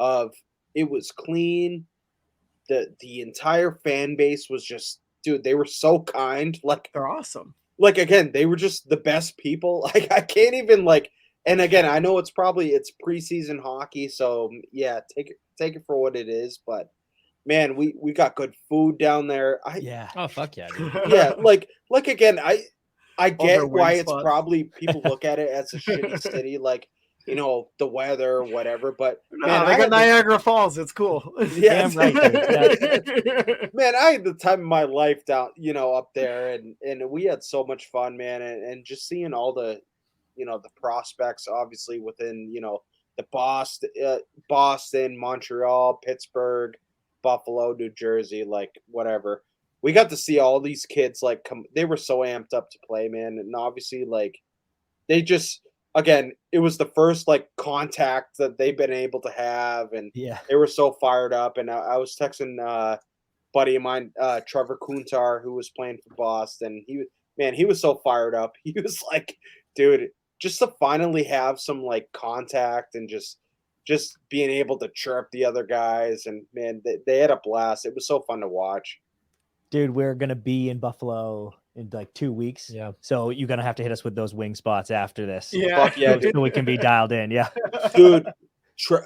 of it. Was clean. The entire fan base was just, dude, they were so kind. Like,
they're awesome.
Like, again, they were just the best people. Like, I can't even and again, I know it's preseason hockey, so yeah, take it for what it is. But man, we got good food down there.
Oh fuck yeah, dude.
Yeah, like again, I get why it's
spots.
probably people look at it as a shitty city, like the weather or whatever. But man,
they got Niagara Falls. It's cool.
Yeah,
Damn right, dude.
man, I had the time of my life down, up there, and we had so much fun, man, and just seeing all the, the prospects, obviously within, the Boston, Montreal, Pittsburgh, Buffalo, New Jersey, like whatever. We got to see all these kids they were so amped up to play, man, and obviously they just. Again, it was the first contact that they've been able to have, and they were so fired up. And I was texting buddy of mine, Trevor Kuntar, who was playing for Boston. He was so fired up. He was like, dude, just to finally have some contact and just being able to chirp the other guys, and man, they had a blast. It was so fun to watch.
Dude, we're gonna be in Buffalo in 2 weeks.
Yeah.
So you're gonna have to hit us with those wing spots after this.
Yeah.
Fuck yeah,
So we can be dialed in. Yeah.
Dude.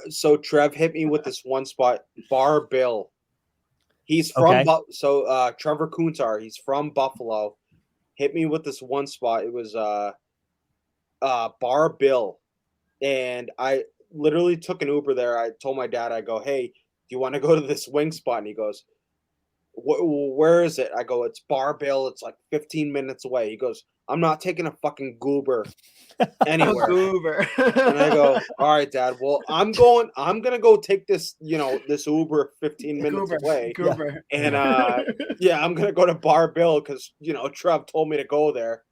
So Trev hit me with this one spot, Bar Bill. He's from Trevor Kuntar. He's from Buffalo. Hit me with this one spot. It was Bar Bill, and I literally took an Uber there. I told my dad, I go, hey, do you want to go to this wing spot? And he goes, Where is it? I go, it's Barbell. It's like 15 minutes away. He goes, I'm not taking a fucking goober anywhere.
Goober.
And I go, all right, Dad. Well, I'm gonna go take this, this Uber 15 minutes
Goober.
away.
Goober.
And I'm gonna go to Barbell because Trev told me to go there.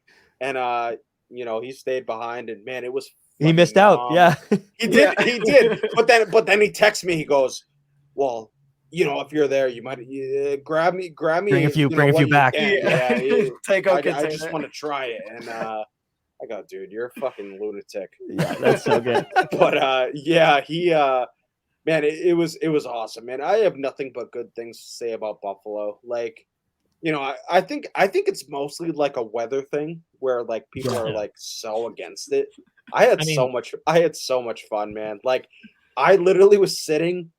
And he stayed behind, and man, it was
He missed out. Yeah.
He did. But then he texts me, he goes, well, if you're there, you might grab me.
Bring a few back.
Take out.
I just want to try it. And I go, dude, you're a fucking lunatic.
Yeah, that's so good.
But he man, it was awesome, man. I have nothing but good things to say about Buffalo. Like, I think it's mostly like a weather thing where like people are like so against it. I had so much fun, man. Like, I literally was sitting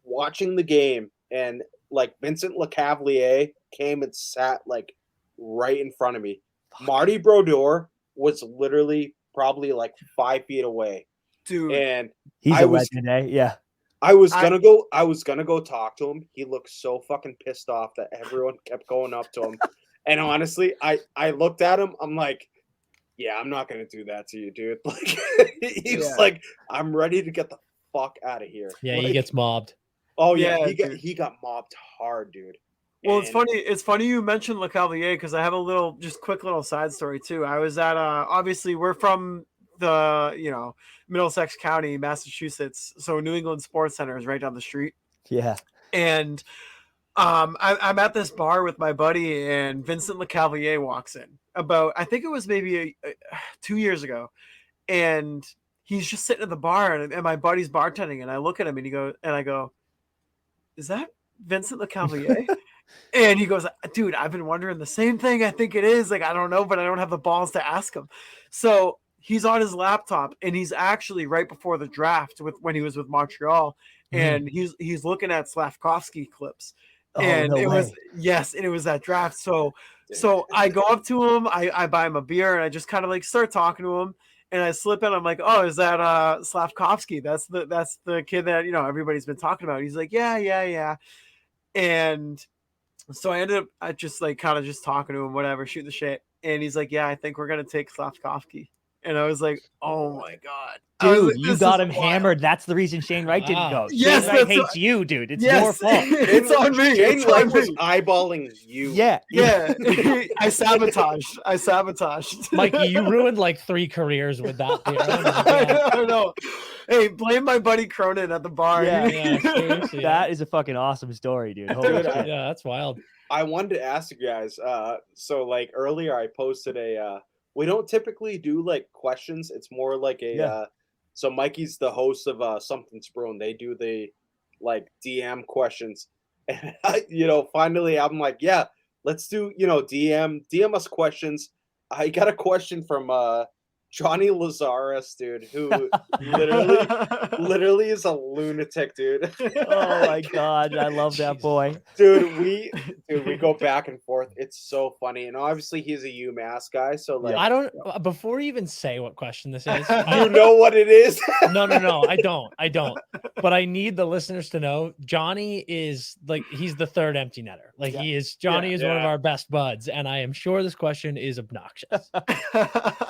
watching the game, and like Vincent Lecavalier came and sat like right in front of me. Marty Brodeur was literally probably like 5 feet away,
dude.
And
he's a legend, eh? Yeah.
I was gonna go talk to him. He looked so fucking pissed off that everyone kept going up to him. And honestly, I looked at him. I'm like, yeah, I'm not gonna do that to you, dude. Like, he's like, I'm ready to get the fuck out of here.
Yeah,
like,
he gets mobbed.
Oh yeah, he got mobbed hard, dude.
Well, it's funny you mentioned Lecavalier because I have a quick little side story too. I was at obviously we're from the Middlesex County, Massachusetts, so New England Sports Center is right down the street.
Yeah.
And I'm at this bar with my buddy, and Vincent Lecavalier walks in. I think it was maybe 2 years ago, and he's just sitting at the bar, and my buddy's bartending, and I look at him, and I go, is that Vincent Lecavalier? And he goes, dude, I've been wondering the same thing. I think it is. Like, I don't know, but I don't have the balls to ask him. So he's on his laptop, and he's actually right before the draft when he was with Montreal, and he's looking at Slavkovsky clips. And it was that draft. So I go up to him, I buy him a beer, and I just kind of like start talking to him. And I slip in. I'm like, "Oh, is that Slavkovsky? That's the kid that everybody's been talking about." He's like, "Yeah." And so I ended up just like kind of just talking to him, whatever, shooting the shit. And he's like, "Yeah, I think we're gonna take Slavkovsky." And I was like, "Oh my god,
dude, you got him hammered. That's the reason Shane Wright didn't go.
Yes,
Shane Wright hates you, dude. It's your fault.
It's on me.
Shane Wright was eyeballing you.
Yeah.
I sabotaged.
Mikey, you ruined like 3 careers with that beer.
I know. Hey, blame my buddy Cronin at the bar.
Yeah, seriously.
That is a fucking awesome story, dude. Holy shit.
Yeah, that's wild.
I wanted to ask you guys. So like earlier, I posted a. We don't typically do like questions. It's more like a. So Mikey's the host of Something's Brewing. They do the like DM questions, and finally I'm like, yeah, let's do DM us questions. I got a question from Johnny Lazarus, dude, who literally is a lunatic, dude.
Oh my god, I love that boy.
Dude, we go back and forth. It's so funny. And obviously he's a UMass guy, so like
I don't before you even say what question this is.
You know what it is?
No, I don't. But I need the listeners to know Johnny is like he's the third empty netter. Like Johnny is one of our best buds, and I am sure this question is obnoxious.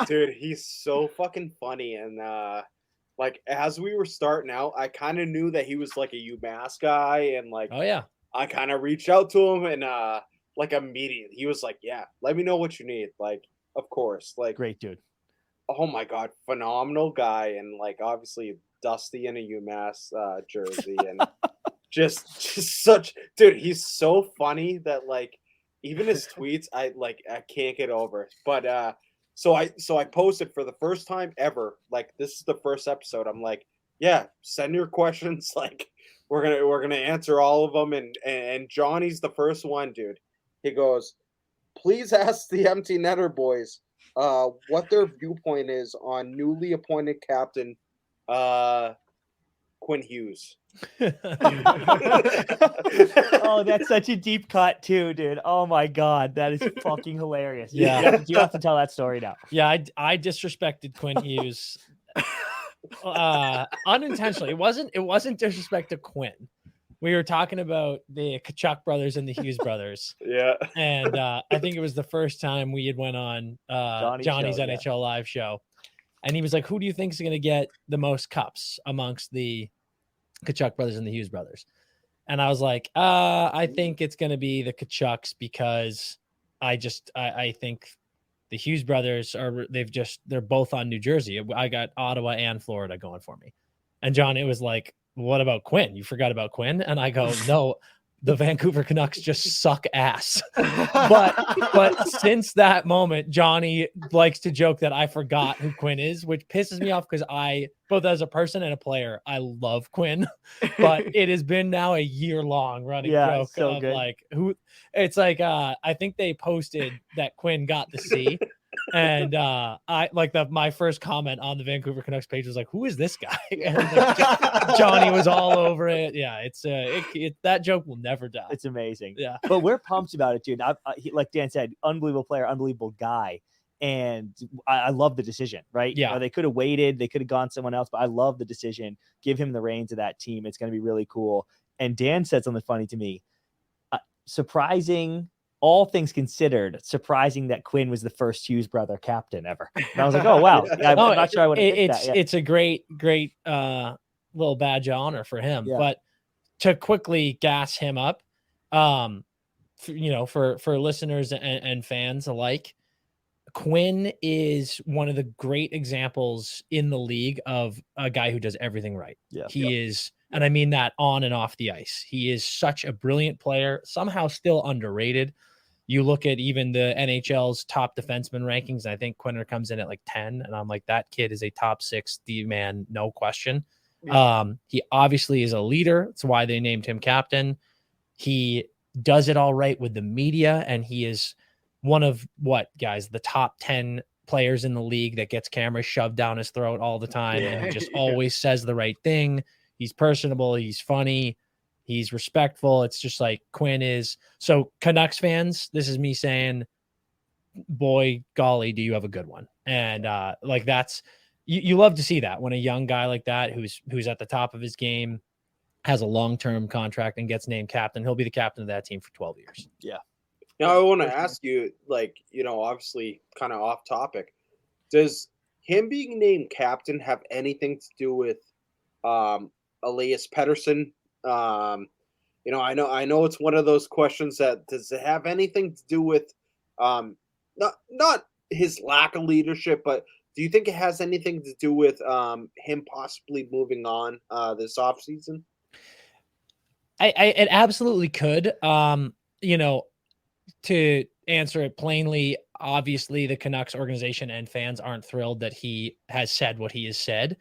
Dude, he's so fucking funny, and like as we were starting out, I kind of knew that he was like a UMass guy, and like I kind of reached out to him, and like immediately he was like, yeah, let me know what you need. Like, of course, like
great dude.
Oh my god, phenomenal guy, and like obviously Dusty in a UMass jersey, and just such dude. He's so funny that like even his tweets I can't get over. But so I posted for the first time ever. Like this is the first episode. I'm like, yeah, send your questions. Like we're gonna answer all of them. And Johnny's the first one, dude. He goes, please ask the Empty Netter boys what their viewpoint is on newly appointed captain Quinn Hughes.
Oh, that's such a deep cut too, dude. Oh my god, that is fucking hilarious.
Yeah,
you have to tell that story now.
Yeah, I disrespected Quinn Hughes unintentionally. It wasn't disrespect to Quinn. we were talking about the Kachuk brothers and the Hughes brothers.
Yeah.
And I think it was the first time we had went on Johnny's
show, yeah.
NHL live show. And he was like, who do you think is going to get the most cups amongst the Kachuk brothers and the Hughes brothers? And I was like, I think it's going to be the Kachucks because I think the Hughes brothers they're both on New Jersey. I got Ottawa and Florida going for me. And John, it was like, what about Quinn? You forgot about Quinn? And I go, no, the Vancouver Canucks just suck ass. But since that moment, Johnny likes to joke that I forgot who Quinn is, which pisses me off because I, both as a person and a player, I love Quinn. But it has been now a year-long running joke of good. Like who. It's like I think they posted that Quinn got the C. And I like my first comment on the Vancouver Canucks page was like, "Who is this guy?" And like, Johnny was all over it. Yeah, it's that joke will never die.
It's amazing.
Yeah,
but we're pumped about it, dude. Like Dan said, unbelievable player, unbelievable guy, and I love the decision. Right?
Yeah,
they could have waited, they could have gone someone else, but I love the decision. Give him the reins of that team. It's going to be really cool. And Dan said something funny to me. Surprising. All things considered, surprising that Quinn was the first Hughes brother captain ever. And I was like, oh, wow. Yeah, I'm not sure I would have picked that. Yeah.
It's a great little badge of honor for him. Yeah. But to quickly gas him up, for listeners and fans alike, Quinn is one of the great examples in the league of a guy who does everything right.
Yeah.
He is, and I mean that on and off the ice. He is such a brilliant player, somehow still underrated. You look at even the NHL's top defenseman rankings, and I think Quinner comes in at like 10, and I'm like, that kid is a top 6 D-man, no question. Yeah. He obviously is a leader. That's why they named him captain. He does it all right with the media, and he is one of the top 10 players in the league that gets cameras shoved down his throat all the time, and he just always says the right thing. He's personable. He's funny. He's respectful. It's just like Quinn is. So Canucks fans, this is me saying, boy, golly, do you have a good one? And like that's, you love to see that when a young guy like that, who's at the top of his game, has a long-term contract and gets named captain. He'll be the captain of that team for 12 years.
Yeah.
Now I want to ask you, like, obviously kind of off topic. Does him being named captain have anything to do with Elias Pettersson? I know it's one of those questions that does it have anything to do with not his lack of leadership, but do you think it has anything to do with him possibly moving on this offseason?
It absolutely could. To answer it plainly, obviously the Canucks organization and fans aren't thrilled that he has said what he has said,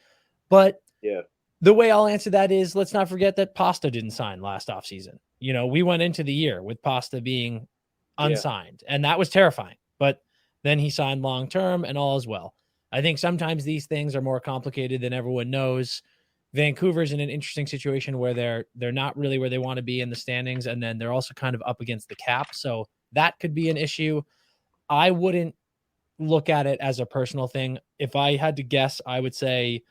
but
yeah.
The way I'll answer that is, let's not forget that Pasta didn't sign last offseason. We went into the year with Pasta being unsigned, and that was terrifying. But then he signed long-term, and all is well. I think sometimes these things are more complicated than everyone knows. Vancouver's in an interesting situation where they're not really where they want to be in the standings, and then they're also kind of up against the cap. So that could be an issue. I wouldn't look at it as a personal thing. If I had to guess, I would say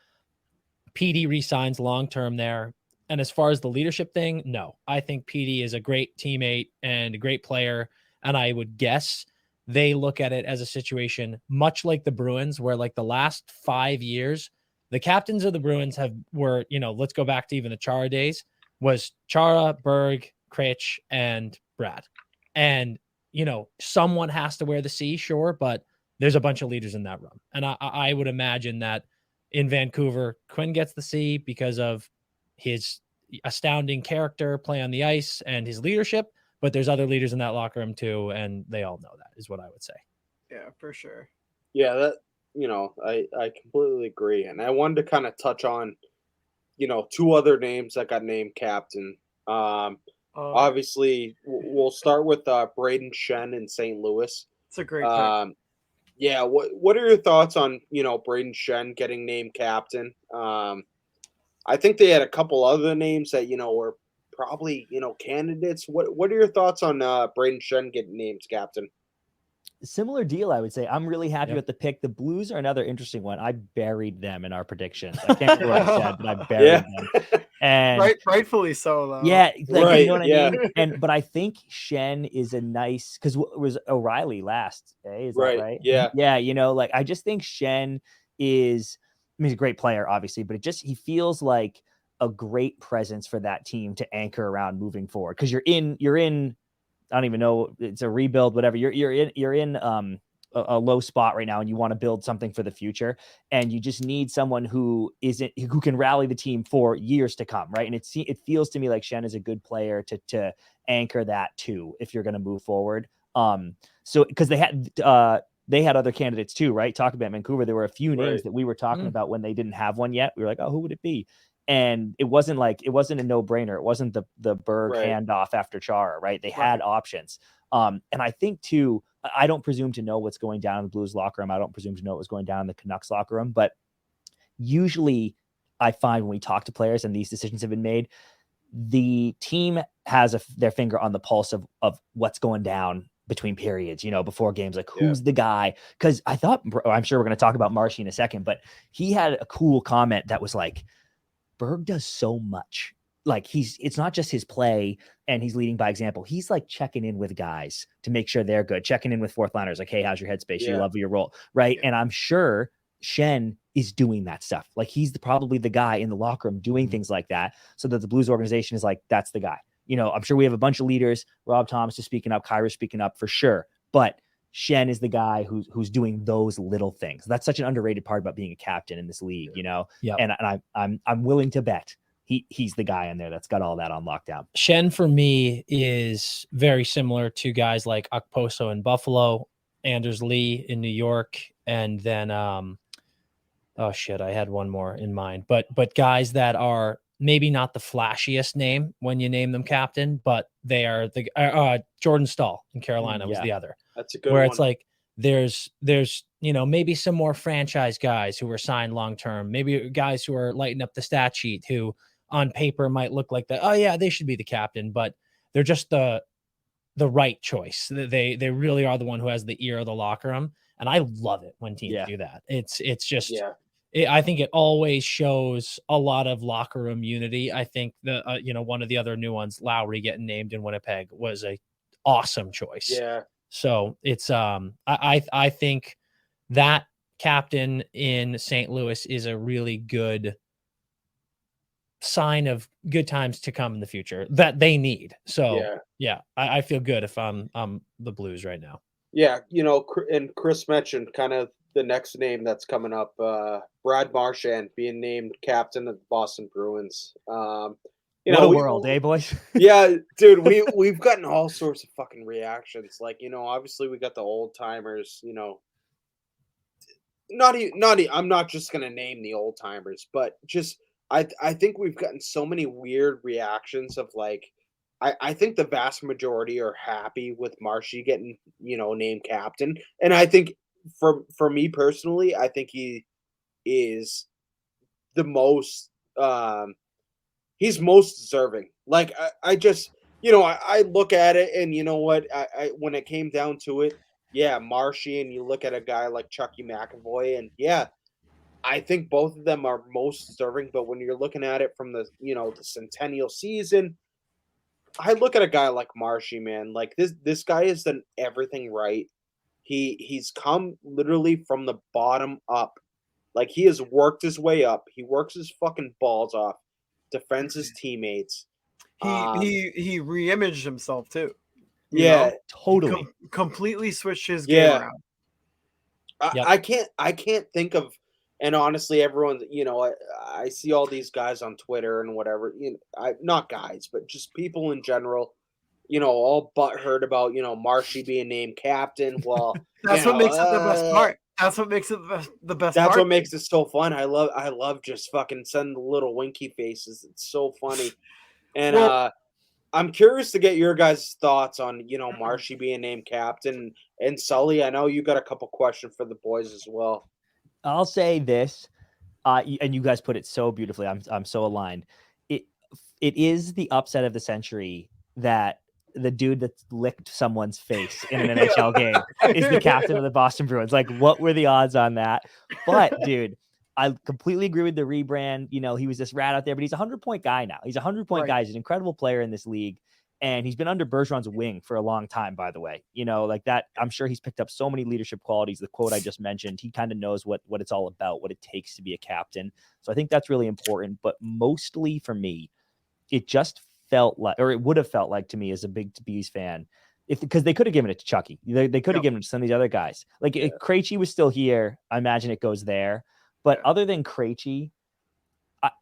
PD resigns long-term there. And as far as the leadership thing, no. I think PD is a great teammate and a great player. And I would guess they look at it as a situation much like the Bruins, where like the last 5 years, the captains of the Bruins were, let's go back to even the Chara days, was Chara, Berg, Krejci, and Brad. And, someone has to wear the C, sure, but there's a bunch of leaders in that room. And I would imagine that in Vancouver, Quinn gets the C because of his astounding character, play on the ice, and his leadership. But there's other leaders in that locker room too, and they all know that, is what I would say.
Yeah, for sure.
Yeah, that I completely agree, and I wanted to kind of touch on, 2 other names that got named captain. Obviously, we'll start with Braden Shen in St. Louis.
It's a great pick.
Yeah, what are your thoughts on Braden Shen getting named captain? I think they had a couple other names that were probably candidates. What are your thoughts on Braden Shen getting named captain?
Similar deal, I would say. I'm really happy with the pick. The Blues are another interesting one. I buried them in our predictions. I can't remember what I said, but I buried them. And
rightfully so, though.
yeah, like
Right,
you know what
yeah.
I mean. But I think Shen is a nice because was O'Reilly last, is that right?
Yeah.
Yeah, like I just think Shen is. I mean, he's a great player, obviously, but he feels like a great presence for that team to anchor around moving forward. Because you're in. I don't even know, it's a rebuild, whatever. You're in a low spot right now, and you want to build something for the future, and you just need someone who can rally the team for years to come, right? And it feels to me like Shen is a good player to anchor that too, if you're going to move forward. So because they had other candidates too, right? Talk about Vancouver. There were a few names that we were talking about when they didn't have one yet. We were like, oh, who would it be? And it wasn't a no-brainer. It wasn't the Berg handoff after Chara, right? They had options. And I think too, I don't presume to know what's going down in the Blues locker room. I don't presume to know what's going down in the Canucks locker room, but usually I find when we talk to players and these decisions have been made, the team has their finger on the pulse of what's going down between periods, before games, like who's the guy? Because I'm sure we're going to talk about Marshy in a second, but he had a cool comment that was like, Berg does so much. Like it's not just his play and he's leading by example. He's like checking in with guys to make sure they're good, checking in with fourth liners. Like, hey, how's your headspace? You love your role. Right. Yeah. And I'm sure Shen is doing that stuff. Like he's probably the guy in the locker room doing things like that, so that the Blues organization is like, that's the guy. I'm sure we have a bunch of leaders. Rob Thomas is speaking up. Kyra's speaking up for sure. But Shen is the guy who's doing those little things. That's such an underrated part about being a captain in this league,
Yep.
And I'm willing to bet he's the guy in there that's got all that on lockdown.
Shen for me is very similar to guys like Okposo in Buffalo, Anders Lee in New York, and then oh shit, I had one more in mind. But guys that are maybe not the flashiest name when you name them captain, but they are the Jordan Stahl in Carolina was the other.
That's a good
where
one.
It's like there's maybe some more franchise guys who were signed long term, maybe guys who are lighting up the stat sheet who on paper might look like that. Oh yeah, they should be the captain, but they're just the right choice. They really are the one who has the ear of the locker room, and I love it when teams do that. It's just I think it always shows a lot of locker room unity. I think one of the other new ones, Lowry getting named in Winnipeg, was a awesome choice.
Yeah.
So it's I think that captain in St. Louis is a really good sign of good times to come in the future that they need. So I feel good if I'm the Blues right now.
Yeah, and Chris mentioned kind of the next name that's coming up, Brad Marchand being named captain of the Boston Bruins.
What a world, eh, boys?
Yeah, dude, we've gotten all sorts of fucking reactions. Like, obviously we got the old timers. I'm not just gonna name the old timers, but just I think we've gotten so many weird reactions of like. I think the vast majority are happy with Marshy getting, named captain. And I think for me personally, I think he is the most he's most deserving. Like I just I look at it and you know what, I when it came down to it, Marshy, and you look at a guy like Chucky McAvoy, and I think both of them are most deserving. But when you're looking at it from the the centennial season, I look at a guy like Marshy, man. Like this guy has done everything right. He's come literally from the bottom up. Like he has worked his way up. He works his fucking balls off, defends his teammates.
He reimaged himself too.
Totally.
Completely switched his game around.
I can't think of. And honestly, everyone, I see all these guys on Twitter and whatever, not guys, but just people in general, all butthurt about, Marshy being named captain. Well,
that's what makes it the best part. That's what makes it the best part.
That's what makes it so fun. I love just fucking sending little winky faces. It's so funny. And I'm curious to get your guys' thoughts on, Marshy being named captain. And Sully, I know you got a couple questions for the boys as well.
I'll say this, and you guys put it so beautifully. I'm so aligned. It is the upset of the century that the dude that licked someone's face in an NHL game is the captain of the Boston Bruins. Like, what were the odds on that? But dude, I completely agree with the rebrand. You know, he was this rat out there, but he's a 100-point guy now. He's a 100-point guy. He's an incredible player in this league. And he's been under Bergeron's wing for a long time, by the way. You know, like that, I'm sure he's picked up so many leadership qualities. The quote I just mentioned, he kind of knows what it's all about, what it takes to be a captain. So I think that's really important. But mostly for me, it just felt like, or it would have felt like to me as a big Bees fan, because they could have given it to Chucky. They could have given it to some of these other guys. Like if Krejci was still here, I imagine it goes there. But other than Krejci,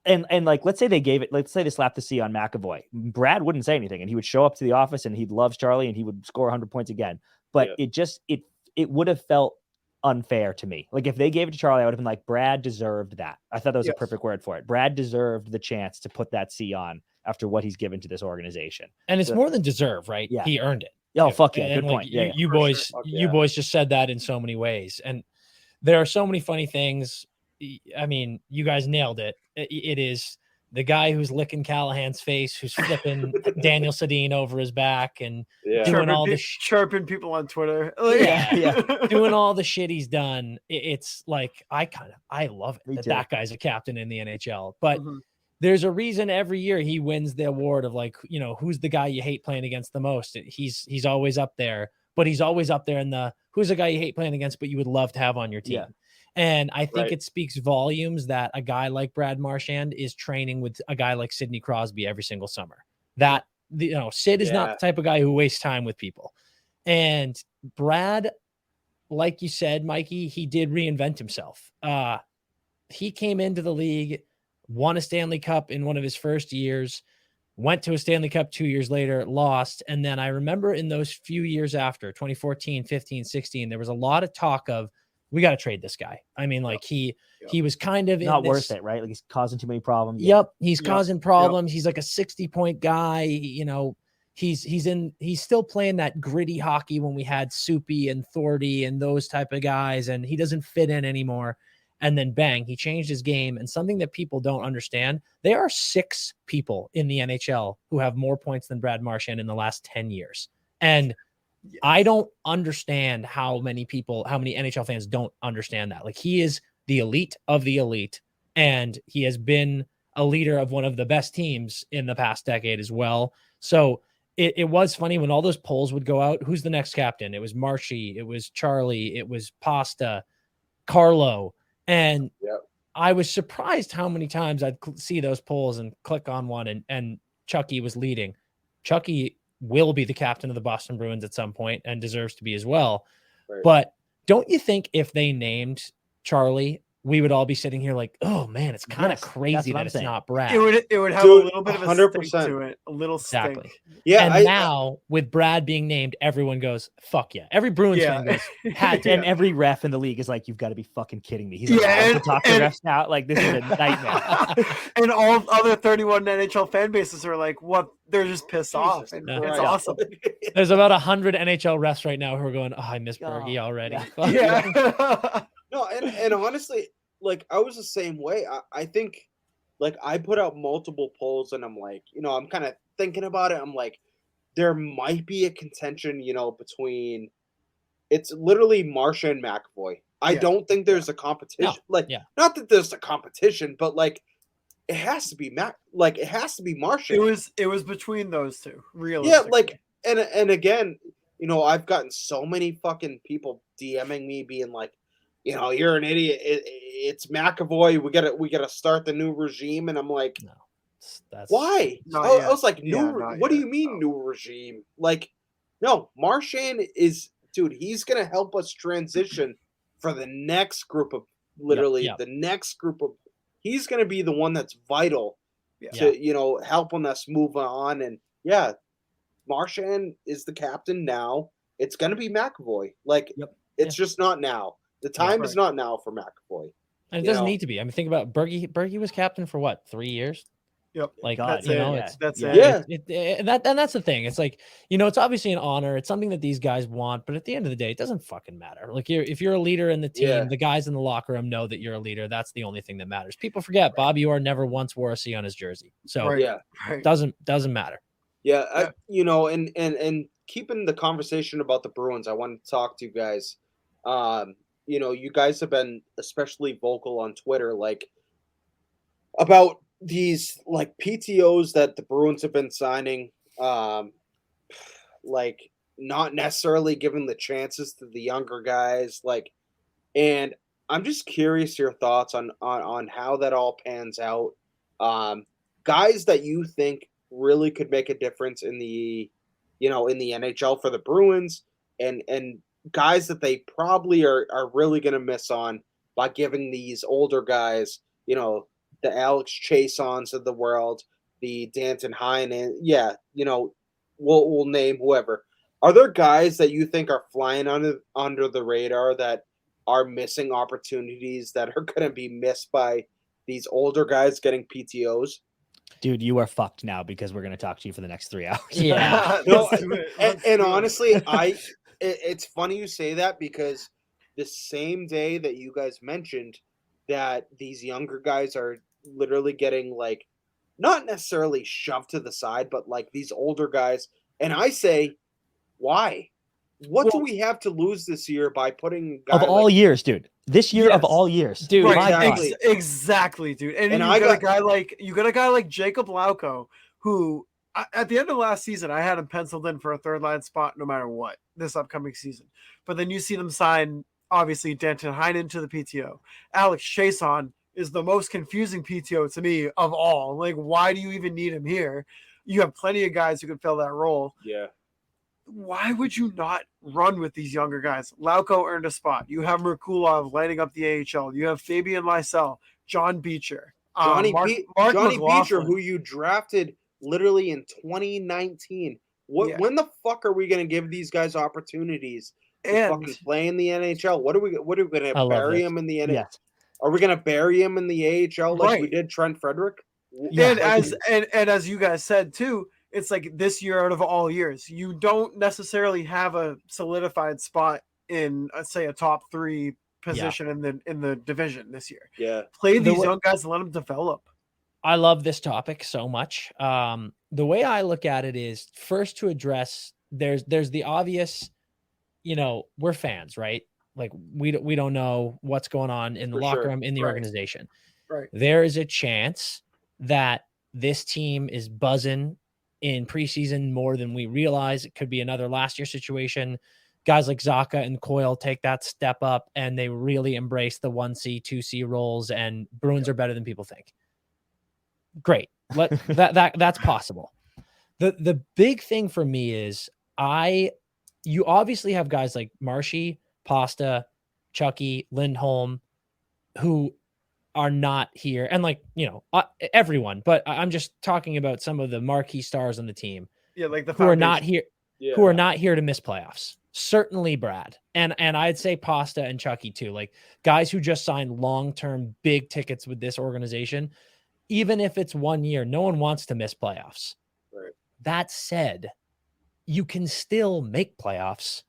and like, let's say they slapped the C on McAvoy. Brad wouldn't say anything, and he would show up to the office and he'd love Charlie and he would score 100 points again. But it would have felt unfair to me. Like if they gave it to Charlie, I would have been like, Brad deserved that. I thought that was a perfect word for it. Brad deserved the chance to put that C on after what he's given to this organization.
And it's more than deserve, right?
Yeah.
He earned it.
Oh, fuck yeah.
And
Good point.
You boys just said that in so many ways. And there are so many funny things. I mean, you guys nailed it. It is the guy who's licking Callahan's face, who's flipping Daniel Sedin over his back and doing all the
chirping people on Twitter.
Doing all the shit he's done. It's like, I love it that guy's a captain in the NHL. But there's a reason every year he wins the award of like, you know, who's the guy you hate playing against the most. He's always up there, but he's always up there in the who's the guy you hate playing against, but you would love to have on your team. Yeah. And I think it speaks volumes that a guy like Brad Marchand is training with a guy like Sidney Crosby every single summer. That, you know, Sid is not the type of guy who wastes time with people. And Brad, like you said, Mikey, he did reinvent himself. He came into the league, won a Stanley Cup in one of his first years, went to a Stanley Cup 2 years later, lost. And then I remember in those few years after 2014, 15, 16, there was a lot of talk of, we got to trade this guy. I mean, like he was kind of
not worth it, right? Like he's causing too many problems.
He's causing problems. He's like a 60-point guy. You know, he's still playing that gritty hockey when we had Soupy and Thordy and those type of guys, and he doesn't fit in anymore. And then bang, he changed his game. And something that people don't understand, there are 6 people in the NHL who have more points than Brad Marchand in the last 10 years. And I don't understand how many NHL fans don't understand that. Like he is the elite of the elite, and he has been a leader of one of the best teams in the past decade as well. So it was funny when all those polls would go out. Who's the next captain? It was Marshy. It was Charlie. It was Pasta, Carlo. And I was surprised how many times I'd see those polls and click on one and Chucky was leading. Chucky will be the captain of the Boston Bruins at some point and deserves to be as well. Right. But don't you think if they named Charlie, we would all be sitting here like, oh man, it's kind of crazy that it's not Brad.
It would have a little bit of a 100% stink to it. A little stink.
Exactly. Yeah. And now with Brad being named, everyone goes, fuck yeah. Every Bruins fan goes,
and every ref in the league is like, you've got to be fucking kidding me. He's allowed to talk to refs now. Like this is a nightmare.
And all other 31 NHL fan bases are like, what? They're just pissed off. And it's awesome.
There's about 100 NHL refs right now who are going, oh, I miss Bergie already.
No, and honestly, like I was the same way. I think, like I put out multiple polls, and I'm like, you know, I'm kind of thinking about it. I'm like, there might be a contention, you know, between. It's literally Marsha and McAvoy. I don't think there's a competition. Not that there's a competition, but like, it has to be it has to be Marsha.
It was between those two, really.
Yeah, like, and again, you know, I've gotten so many fucking people DMing me, being like, you know, you're an idiot. It's McAvoy. We gotta start the new regime. And I'm like, no, that's why? I was like, what do you mean new regime? Like, no, Marchand is, dude. He's gonna help us transition for the next group of the next group of. He's gonna be the one that's vital to you know helping us move on. And Marchand is the captain now. It's gonna be McAvoy. Like, it's just not now. The time is not now for McAvoy.
And it doesn't need to be. I mean, think about Bergie. Bergie was captain for what, 3 years?
Yep.
Like,
that's
you know,
that's
it. And that's the thing. It's like, you know, it's obviously an honor. It's something that these guys want, but at the end of the day, it doesn't fucking matter. Like, if you're a leader in the team, the guys in the locker room know that you're a leader. That's the only thing that matters. People forget Bobby Orr never once wore a C on his jersey. So it doesn't matter.
Yeah. You know, and keeping the conversation about the Bruins, I wanted to talk to you guys. you guys have been especially vocal on Twitter, like about these like PTOs that the Bruins have been signing, like not necessarily giving the chances to the younger guys, like, and I'm just curious your thoughts on how that all pans out. Um, Guys that you think really could make a difference in the NHL for the Bruins, and guys that they probably are really going to miss on by giving these older guys, the Alex Chasons of the world, the Danton Heinen, yeah, we'll name whoever. Are there guys that you think are flying under the radar that are missing opportunities that are going to be missed by these older guys getting PTOs?
Dude, you are fucked now because we're going to talk to you for the next 3 hours.
Yeah.
No,
Let's do it.
and,
Let's
and
do it.
honestly, it's funny you say that because the same day that you guys mentioned that these younger guys are literally getting like not necessarily shoved to the side, but like these older guys, and I say, why? What do
Well-
we have to lose this year by putting a guy
Of all
like
years, dude. This year of
Yes.
all years.
Dude,
Right,
My God.
exactly.
exactly, dude. And,
And
you
I
got,
got-
a guy like Jacob Lauko, who at the end of last season I had him penciled in for a third line spot no matter what this upcoming season. But then you see them sign obviously Danton Heinen to the PTO. Alex Chason is the most confusing PTO to me of all. Like, why do you even need him here? You have plenty of guys who can fill that role.
Yeah.
Why would you not run with these younger guys? Lauko earned a spot. You have Merkulov lighting up the AHL. You have Fabian Lysell, John Beecher,
Johnny
Mark
Beecher,
McLaughlin.
who you drafted literally in 2019.
Yeah.
When the fuck are we going to give these guys opportunities to
And
fucking play in the NHL? What are we going
I
to
love
bury
this.
him in the NHL?
Yes.
Are we going to bury him in the AHL like we
Right.
did Trent Frederick?
Yeah.
and as you guys said too, it's like this year out of all years, you don't necessarily have a solidified spot in say a top 3 position in the division this year.
Yeah.
Play
The
these
way-
young guys and let them develop.
I love this topic so much. The way I look at it is first to address there's the obvious, we're fans, right? Like we don't know what's going on in the
For
locker
sure.
room in the
Right.
organization.
Right.
There is a chance that this team is buzzing in preseason more than we realize. It could be another last year situation. Guys like Zaka and Coyle take that step up and they really embrace the 1C, 2C roles, and Bruins are better than people think. Great. That's possible. The big thing for me is you obviously have guys like Marshy, Pasta, Chucky, Lindholm, who are not here, and everyone. But I'm just talking about some of the marquee stars on the team
Yeah, like the
who are not
foundation.
here,
Yeah.
who are not here to miss playoffs. Certainly Brad, and I'd say Pasta and Chucky too. Like guys who just signed long-term big tickets with this organization. Even if it's 1 year, no one wants to miss playoffs.
Right.
That said, you can still make playoffs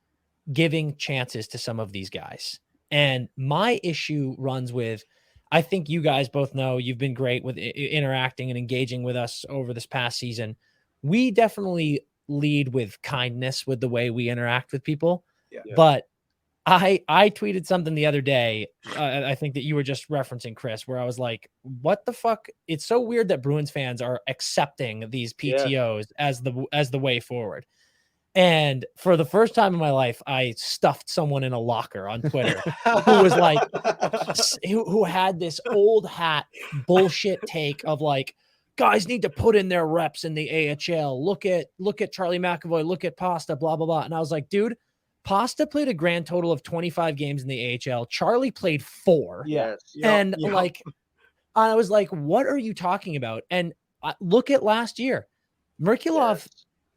giving chances to some of these guys. And my issue runs with, I think you guys both know you've been great with interacting and engaging with us over this past season. We definitely lead with kindness with the way we interact with people.
Yeah.
But I tweeted something the other day. I think that you were just referencing, Chris, where I was like, what the fuck? It's so weird that Bruins fans are accepting these PTOs as the way forward. And for the first time in my life, I stuffed someone in a locker on Twitter who was like, who had this old hat bullshit take of like, guys need to put in their reps in the AHL. Look at Charlie McAvoy, look at Pasta, blah, blah, blah. And I was like, dude, Pasta played a grand total of 25 games in the AHL. Charlie played 4.
Yes.
And I was like, what are you talking about? And look at last year. Merkulov,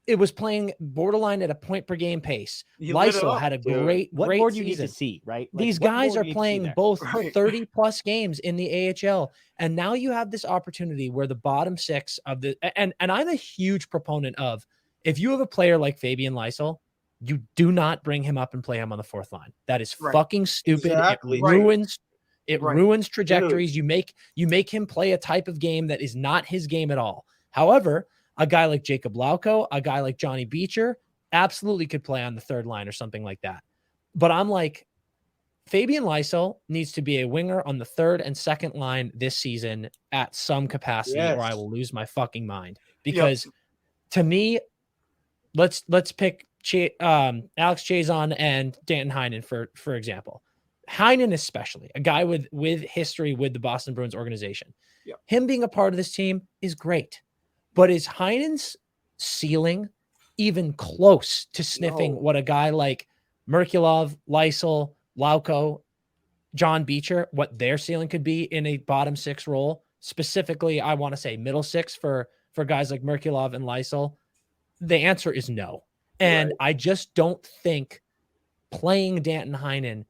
it was playing borderline at a point per game pace.
You lit it
Lysel
up,
had a
dude.
What
great
more do you need
season.
to see, right? Like,
These
what
guys
more
are
do you need to see
playing
there?
both
Right.
30 plus games in the AHL. And now you have this opportunity where the bottom 6 of the, and I'm a huge proponent of, if you have a player like Fabian Lysel, you do not bring him up and play him on the 4th line. That is
Right.
fucking stupid.
Exactly.
It
Right.
ruins trajectories. You make him play a type of game that is not his game at all. However, a guy like Jacob Lauko, a guy like Johnny Beecher, absolutely could play on the 3rd line or something like that. But I'm like, Fabian Lysell needs to be a winger on the third and second line this season at some capacity, or I will lose my fucking mind. Because to me, let's pick Alex Chazon and Danton Heinen for example. Heinen especially, a guy with history with the Boston Bruins organization.
Yep.
Him being a part of this team is great. But is Heinen's ceiling even close to sniffing what a guy like Merkulov, Lysell, Lauko, John Beecher, what their ceiling could be in a bottom six role? Specifically, I want to say middle six for guys like Merkulov and Lysell. The answer is no. And I just don't think playing Danton Heinen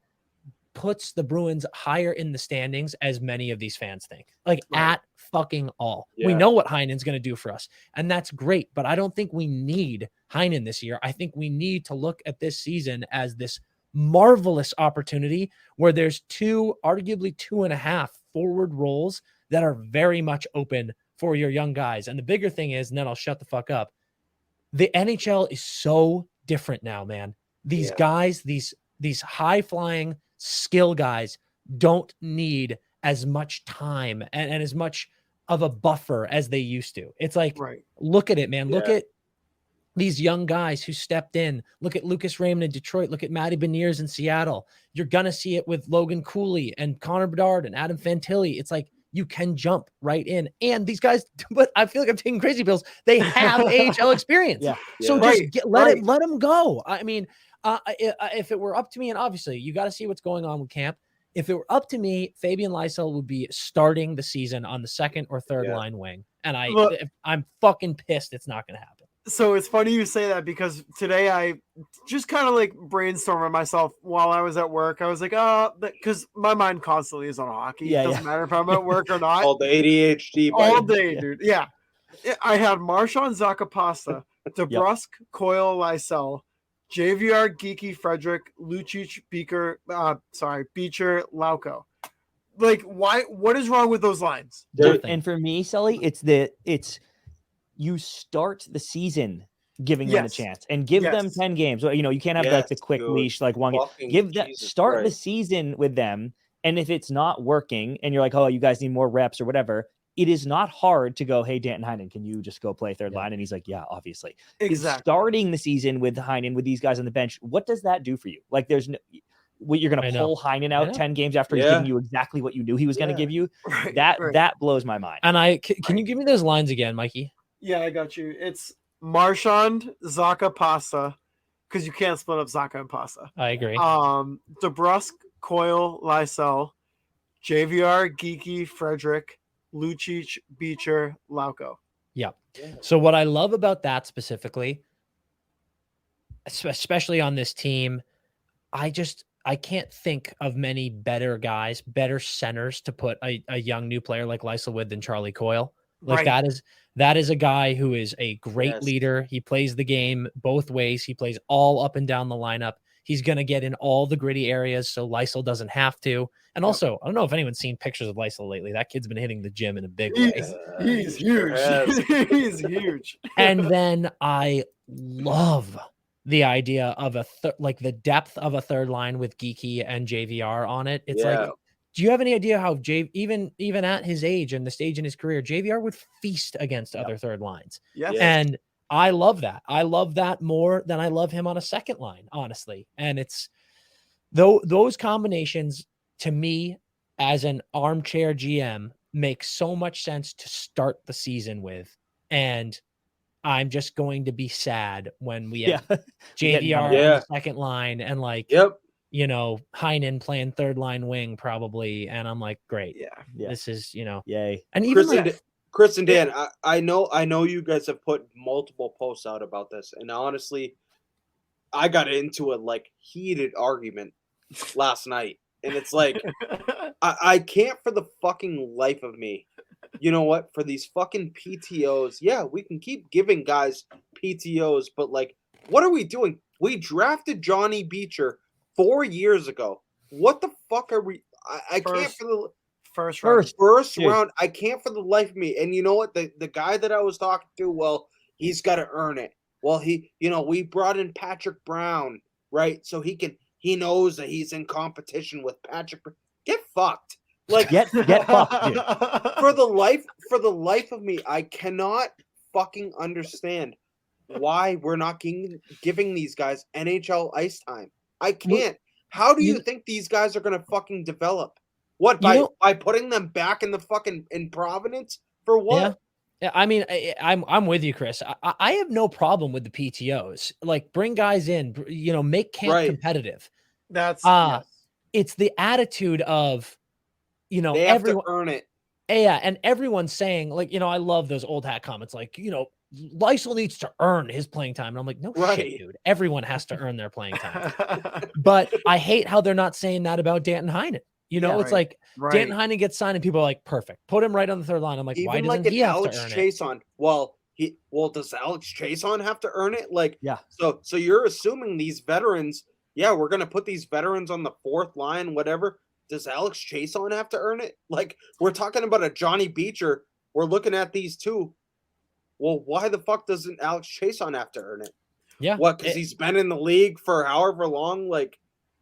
puts the Bruins higher in the standings as many of these fans think. At fucking all. Yeah. We know what Heinen's going to do for us, and that's great, but I don't think we need Heinen this year. I think we need to look at this season as this marvelous opportunity where there's arguably 2.5 forward roles that are very much open for your young guys. And the bigger thing is, and then I'll shut the fuck up, the NHL is so different now, man. These guys, these high-flying skill guys don't need as much time and as much of a buffer as they used to. It's like, look at it, man. Look at these young guys who stepped in. Look at Lucas Raymond in Detroit. Look at Matty Beniers in Seattle. You're going to see it with Logan Cooley and Connor Bedard and Adam Fantilli. It's like you can jump right in. And these guys, but I feel like I'm taking crazy pills. They have AHL experience. So just let them go. I mean, if it were up to me, and obviously you got to see what's going on with camp. If it were up to me, Fabian Lysell would be starting the season on the second or third line wing. And I'm fucking pissed it's not going to happen.
So it's funny you say that, because today I just kind of like brainstorming myself while I was at work. I was like, because my mind constantly is on hockey. It doesn't matter if I'm at work or not.
All the ADHD.
All day, dude. Yeah. I had Marchand Zakapasta, DeBrusk, Coyle, Lysell, JVR, Geeky, Frederick, Lucic, Beecher, Lauko. Like, why? What is wrong with those lines?
And for me, Sully, it's you start the season giving them a chance and give them 10 games. You can't have like the quick leash, like one. Give that start the season with them, and if it's not working, and you're like, oh, you guys need more reps or whatever. It is not hard to go, hey, Danton Heinen, can you just go play third line? And he's like, yeah, obviously.
Exactly.
Starting the season with Heinen, with these guys on the bench, what does that do for you? Like, there's no, you're going to pull Heinen out 10 games after he's giving you exactly what you knew he was going to give you. That blows my mind.
And can you give me those lines again, Mikey?
Yeah, I got you. It's Marchand, Zaka, Pasta, because you can't split up Zaka and Pasta.
I agree.
DeBrusk, Coyle, Lysell, JVR, Geeky, Frederick, Lucic, Beecher, Lauko.
Yeah. So what I love about that specifically, especially on this team, I can't think of many better guys, better centers to put a young new player like Lysell with than Charlie Coyle. Like that is a guy who is a great leader. He plays the game both ways. He plays all up and down the lineup. He's going to get in all the gritty areas, so Lysell doesn't have to. And also, I don't know if anyone's seen pictures of Lysell lately. That kid's been hitting the gym in a big way.
He's huge. He's huge.
And then I love the idea of like the depth of a third line with Geeky and JVR on it. It's like, do you have any idea how even at his age and the stage in his career, JVR would feast against other third lines?
Yes.
And I love that. I love that more than I love him on a second line, honestly. And it's those combinations to me as an armchair GM make so much sense to start the season with. And I'm just going to be sad when we have JVR on the second line and Heinen playing third line wing probably. And I'm like, great. This is,
yay.
And even
Chris and Dan, I know you guys have put multiple posts out about this, and honestly, I got into a heated argument last night, and it's like I can't for the fucking life of me. You know what? For these fucking PTOs, we can keep giving guys PTOs, but what are we doing? We drafted Johnny Beecher 4 years ago. What the fuck are we? I can't for the
First
round. I can't for the life of me. And you know what? The guy that I was talking to, he's got to earn it. Well, we brought in Patrick Brown, right? So he can he knows that he's in competition with Patrick. Get fucked. Like
Get fucked, dude.
for the life of me, I cannot fucking understand why we're not giving these guys NHL ice time. I can't. How do you think these guys are gonna fucking develop? What by putting them back in the fucking in Providence for what?
Yeah, I mean, I'm with you, Chris. I have no problem with the PTOs. Like, bring guys in, you know, make camp competitive.
That's
it's the attitude of, you know,
they have to earn it.
Yeah, and everyone's saying, like, you know, I love those old hat comments, like, you know, Lysel needs to earn his playing time. And I'm like, no shit, dude. Everyone has to earn their playing time. But I hate how they're not saying that about Danton Heinen. You know, it's like Danton Heinen gets signed and people are like, perfect. Put him right on the third line. I'm like, why doesn't he have to earn it?
Well, does Alex Chason have to earn it? Like,
yeah.
So you're assuming these veterans, we're gonna put these veterans on the fourth line, whatever. Does Alex Chason have to earn it? Like, we're talking about a Johnny Beecher. We're looking at these two. Well, why the fuck doesn't Alex Chason have to earn it?
Yeah.
What? Because he's been in the league for however long? Like,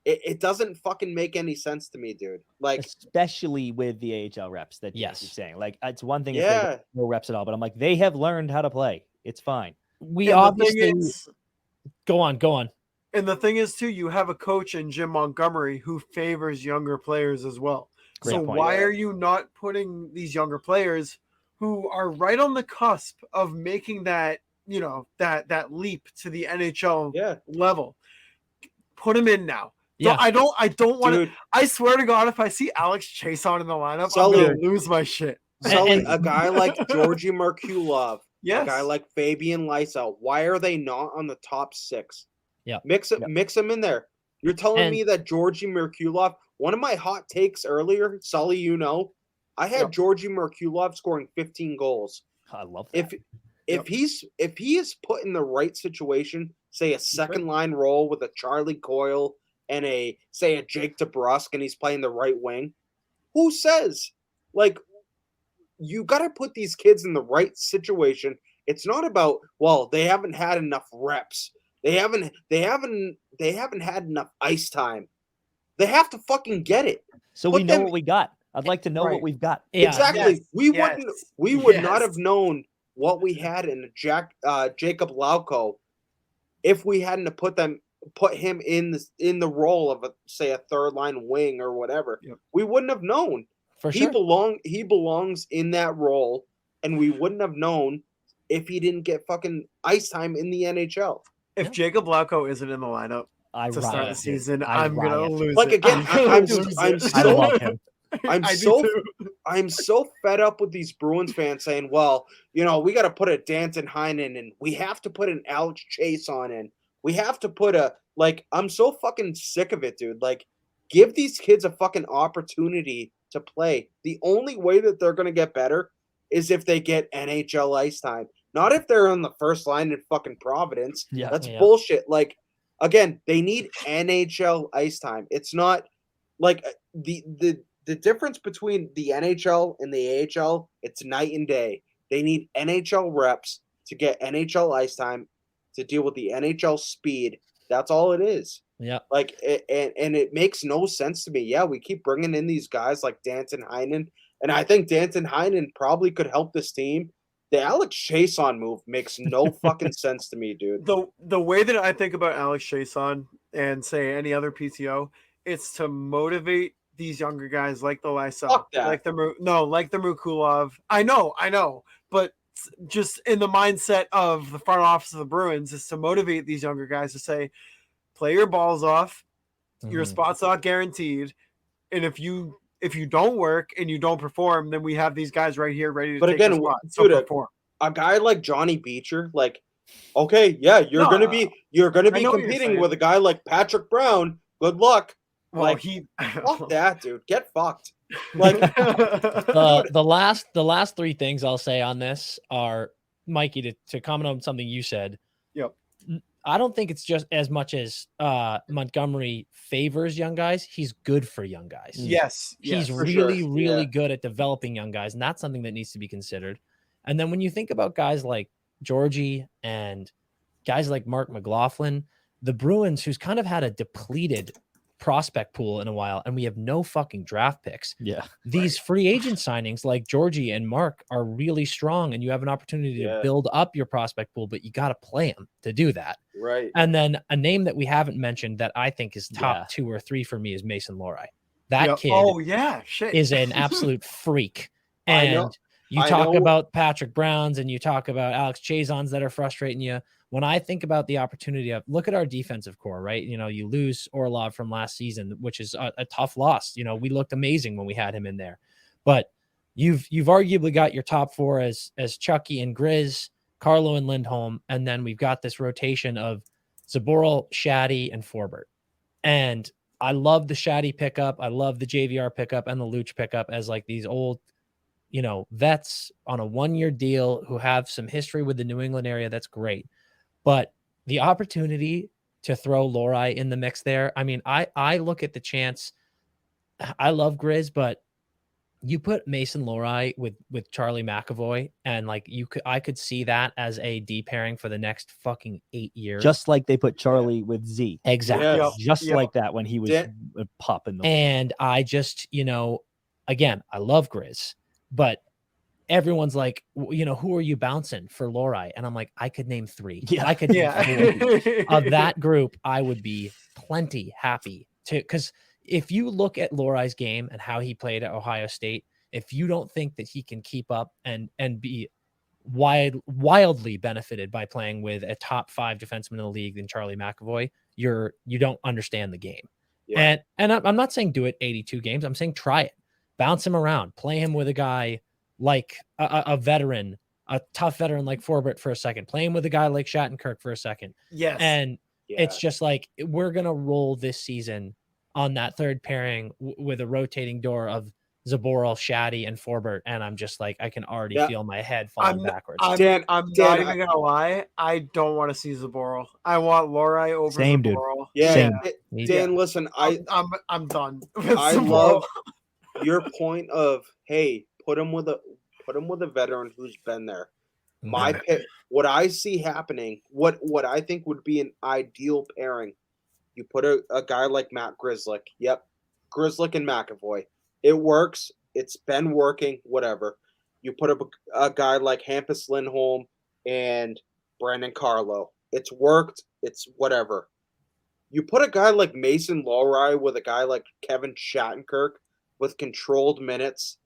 it doesn't fucking make any sense to me, dude. Like,
especially with the AHL reps that you're saying. Like, it's one thing if they have no reps at all, but I'm like, they have learned how to play. It's fine.
We obviously go on.
And the thing is, too, you have a coach in Jim Montgomery who favors younger players as well.
Great
so
point.
why are you not putting these younger players who are right on the cusp of making that, you know, that leap to the NHL level? Put them in now.
Yeah.
So I don't want to. I swear to God, if I see Alex Chason in the lineup, I'm gonna lose my shit.
Sully, a guy like Georgi Merkulov,
a
guy like Fabian Lysell, why are they not on the top 6?
Yeah,
mix them in there. You're telling me that Georgi Merkulov, one of my hot takes earlier, Sully, you know, I had Georgi Merkulov scoring 15 goals.
I love that.
If he is put in the right situation, say a second line role with a Charlie Coyle and a Jake DeBrusk, and he's playing the right wing, who says? Like, you got to put these kids in the right situation. It's not about, well, they haven't had enough reps. They haven't had enough ice time. They have to fucking get it.
So we know what we got. I'd like to know what we've got.
Yeah.
Exactly. We would not have known what we had in Jacob Lauko if we hadn't put him in the role of a third line wing or whatever.
Yep.
We wouldn't have known.
For sure.
He belongs in that role, and we wouldn't have known if he didn't get fucking ice time in the NHL.
If Jacob Lauko isn't in the lineup to start the season, I'm gonna lose.
Like,
it.
again, I'm so fed up with these Bruins fans saying, well, you know, we got to put a Danton Heinen in. We have to put an Alex Chason in. We have to put I'm so fucking sick of it, dude. Like, give these kids a fucking opportunity to play. The only way that they're going to get better is if they get NHL ice time. Not if they're on the first line in fucking Providence.
Yeah,
that's bullshit. Like, again, they need NHL ice time. It's not like the difference between the NHL and the AHL, it's night and day. They need NHL reps to get NHL ice time to deal with the NHL speed. That's all it is.
Yeah.
Like, and it makes no sense to me. Yeah, we keep bringing in these guys like Danton Heinen, and I think Danton Heinen probably could help this team. The Alex Chason move makes no fucking sense to me, dude.
The way that I think about Alex Chason and say any other PTO, it's to motivate these younger guys like the Lysell, like the Merkulov. I know, but just in the mindset of the front office of the Bruins is to motivate these younger guys to say, play your balls off, your spot's not guaranteed, and if you don't work and you don't perform, then we have these guys right here ready to take the spot. So perform.
A guy like Johnny Beecher, like, okay, yeah, you're gonna be competing with a guy like Patrick Brown. Good luck.
Well,
fuck that, dude. Get fucked. Like,
the last three things I'll say on this are, Mikey, to comment on something you said.
Yep.
I don't think it's just as much as Montgomery favors young guys. He's good for young guys.
Yes.
He's really good at developing young guys, and that's something that needs to be considered. And then when you think about guys like Georgie and guys like Mark McLaughlin, the Bruins, who's kind of had a depleted prospect pool in a while, and we have no fucking draft picks.
Yeah.
These free agent signings like Georgie and Mark are really strong, and you have an opportunity to build up your prospect pool, but you got to play them to do that.
Right.
And then a name that we haven't mentioned that I think is top 2 or 3 for me is Mason Lohrei. That kid is an absolute freak. And you talk about Patrick Browns and you talk about Alex Chazons that are frustrating you. When I think about the opportunity of look at our defensive core, right? You know, you lose Orlov from last season, which is a tough loss. You know, we looked amazing when we had him in there, but you've arguably got your top 4 as Chucky and Grizz, Carlo and Lindholm. And then we've got this rotation of Zaboral, Shaddy, and Forbert. And I love the Shaddy pickup. I love the JVR pickup and the Luch pickup as like these old, you know, vets on a 1-year deal who have some history with the New England area. That's great. But the opportunity to throw Lohrei in the mix there, I mean, I look at the chance. I love Grizz, but you put Mason Lohrei with Charlie McAvoy, and like I could see that as a D pairing for the next fucking 8 years.
Just like they put Charlie with Z.
Exactly.
Yes.
Just like that when he was popping.
And I just, you know, again, I love Grizz, but everyone's like, you know, who are you bouncing for Lohrei? And I'm like, I could name 3.
Yeah.
I could name 3 of that group. I would be plenty happy to, because if you look at Lohrai's game and how he played at Ohio State, if you don't think that he can keep up and be wildly benefited by playing with a top 5 defenseman in the league than Charlie McAvoy, you don't understand the game. Yeah. And I'm not saying do it 82 games. I'm saying try it, bounce him around, play him with a guy like a veteran, a tough veteran like Forbert for a second, playing with a guy like Shattenkirk for a second.
Yes.
And it's just like, we're going to roll this season on that third pairing with a rotating door of Zaboral, Shaddy, and Forbert. And I'm just like, I can already feel my head falling backwards.
I'm not even going to lie. I don't want to see Zaboral. I want Lohrei over
Same,
Zaboral.
Dude.
Yeah.
Same.
Dan, listen,
I'm done.
I love your point of, hey, put him with a veteran who's been there. My pick, what I see happening, what I think would be an ideal pairing, you put a guy like Matt Grzelcyk. Yep, Grzelcyk and McAvoy. It works. It's been working. Whatever. You put up a guy like Hampus Lindholm and Brandon Carlo. It's worked. It's whatever. You put a guy like Mason Lohrei with a guy like Kevin Shattenkirk with controlled minutes.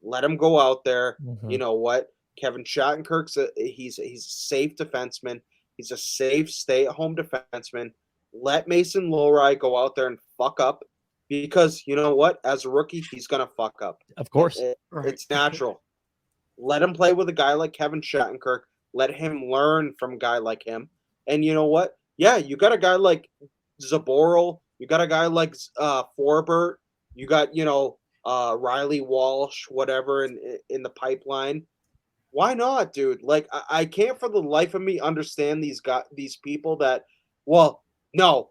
Let him go out there. Mm-hmm. You know what? Kevin Shattenkirk's he's a safe defenseman. He's a safe stay-at-home defenseman. Let Mason Lohrei go out there and fuck up, because you know what? As a rookie, he's gonna fuck up.
Of course,
it's natural. Let him play with a guy like Kevin Shattenkirk. Let him learn from a guy like him. And you know what? Yeah, you got a guy like Zaboral. You got a guy like Forbert. You got Riley Walsh, whatever, in the pipeline. Why not, dude? Like, I can't for the life of me understand these people that, well, no,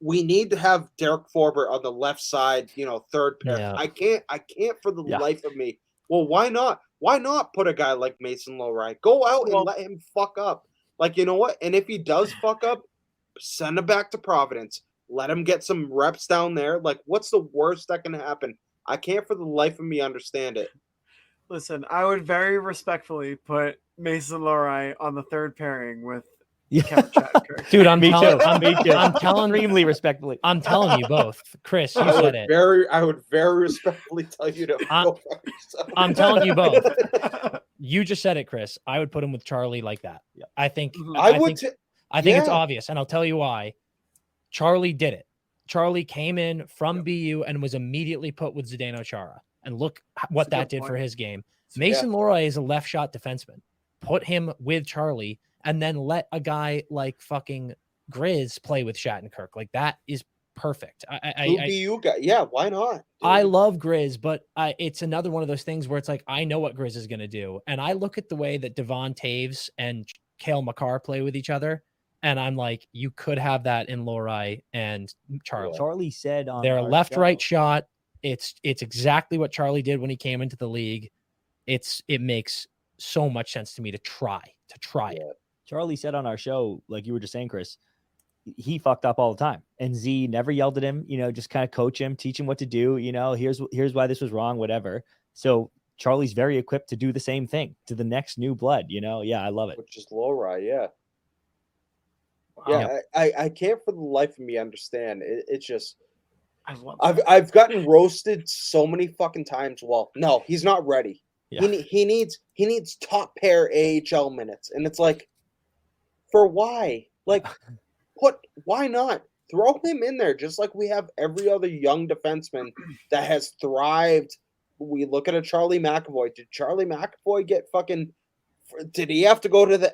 we need to have Derek Forbert on the left side, third pair. Yeah. I can't for the life of me. Well, why not? Why not put a guy like Mason Lohrei? Go out and let him fuck up. Like, you know what? And if he does fuck up, send him back to Providence. Let him get some reps down there. Like, what's the worst that can happen? I can't for the life of me understand it.
Listen, I would very respectfully put Mason Lohrei on the third pairing with Kevin Shattenkirk.
Dude, I'm telling
extremely respectfully.
I'm telling you both. Chris, you said it.
I would very respectfully tell you to go fuck yourself.
I'm telling you both. You just said it, Chris. I would put him with Charlie like that. Yeah. I think it's obvious, and I'll tell you why. Charlie did it. Charlie came in from BU and was immediately put with Zdeno Chara. And look what that did for his game. Mason Lohrei is a left shot defenseman. Put him with Charlie and then let a guy like fucking Grizz play with Shattenkirk. Like, that is perfect.
BU guy. Yeah, why not? Dude.
I love Grizz, but it's another one of those things where it's like, I know what Grizz is going to do. And I look at the way that Devon Taves and Cale Makar play with each other. And I'm like, you could have that in Lohrei and Charlie.
Charlie said on
they're a left-right shot. It's exactly what Charlie did when he came into the league. It makes so much sense to me to try it.
Charlie said on our show, like you were just saying, Chris, he fucked up all the time, and Z never yelled at him, just kind of coach him, teach him what to do. Here's why this was wrong, whatever. So Charlie's very equipped to do the same thing to the next new blood, Yeah, I love it.
Which is Lowry, yeah.
Wow.
Yeah, I can't for the life of me understand. It's just
I love
I've gotten roasted so many fucking times. Well, no, he's not ready.
Yeah.
He needs top pair AHL minutes, and it's like, for why? Like, why not throw him in there just like we have every other young defenseman that has thrived? We look at a Charlie McAvoy. Did Charlie McAvoy get fucking? Did he have to go to the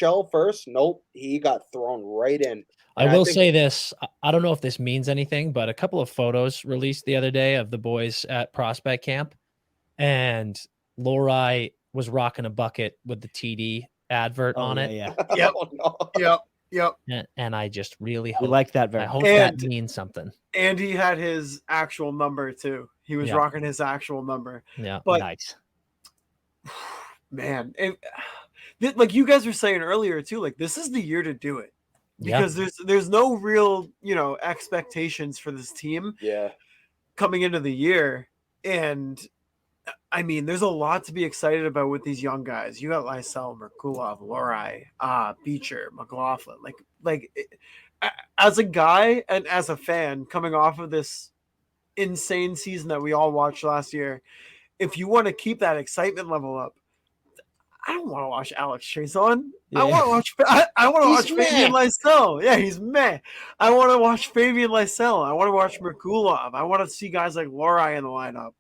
AHL first? Nope, he got thrown right in.
I will say this. I don't know if this means anything, but a couple of photos released the other day of the boys at prospect camp, and Lowry was rocking a bucket with the TD advert on it.
Yeah.
Yep.
Oh, no.
Yep.
And I just really
We
hope,
like that very
I hope
much.
that means something.
And he had his actual number too. He was
Yeah.
rocking his actual number.
Yeah.
But
Nice.
man, like you guys were saying earlier too, like this is the year to do it. Because there's no real, expectations for this team coming into the year. And I mean, there's a lot to be excited about with these young guys. You got Lysell, Merkulov, Lowry, Beecher, McLaughlin. As a guy and as a fan coming off of this insane season that we all watched last year, if you want to keep that excitement level up, I don't want to watch Alex Chason.
Yeah.
I want to watch Fabian Lysell. Yeah, he's meh. I want to watch Fabian Lysell. I want to watch Merkulov. I want to see guys like Lowry in the lineup.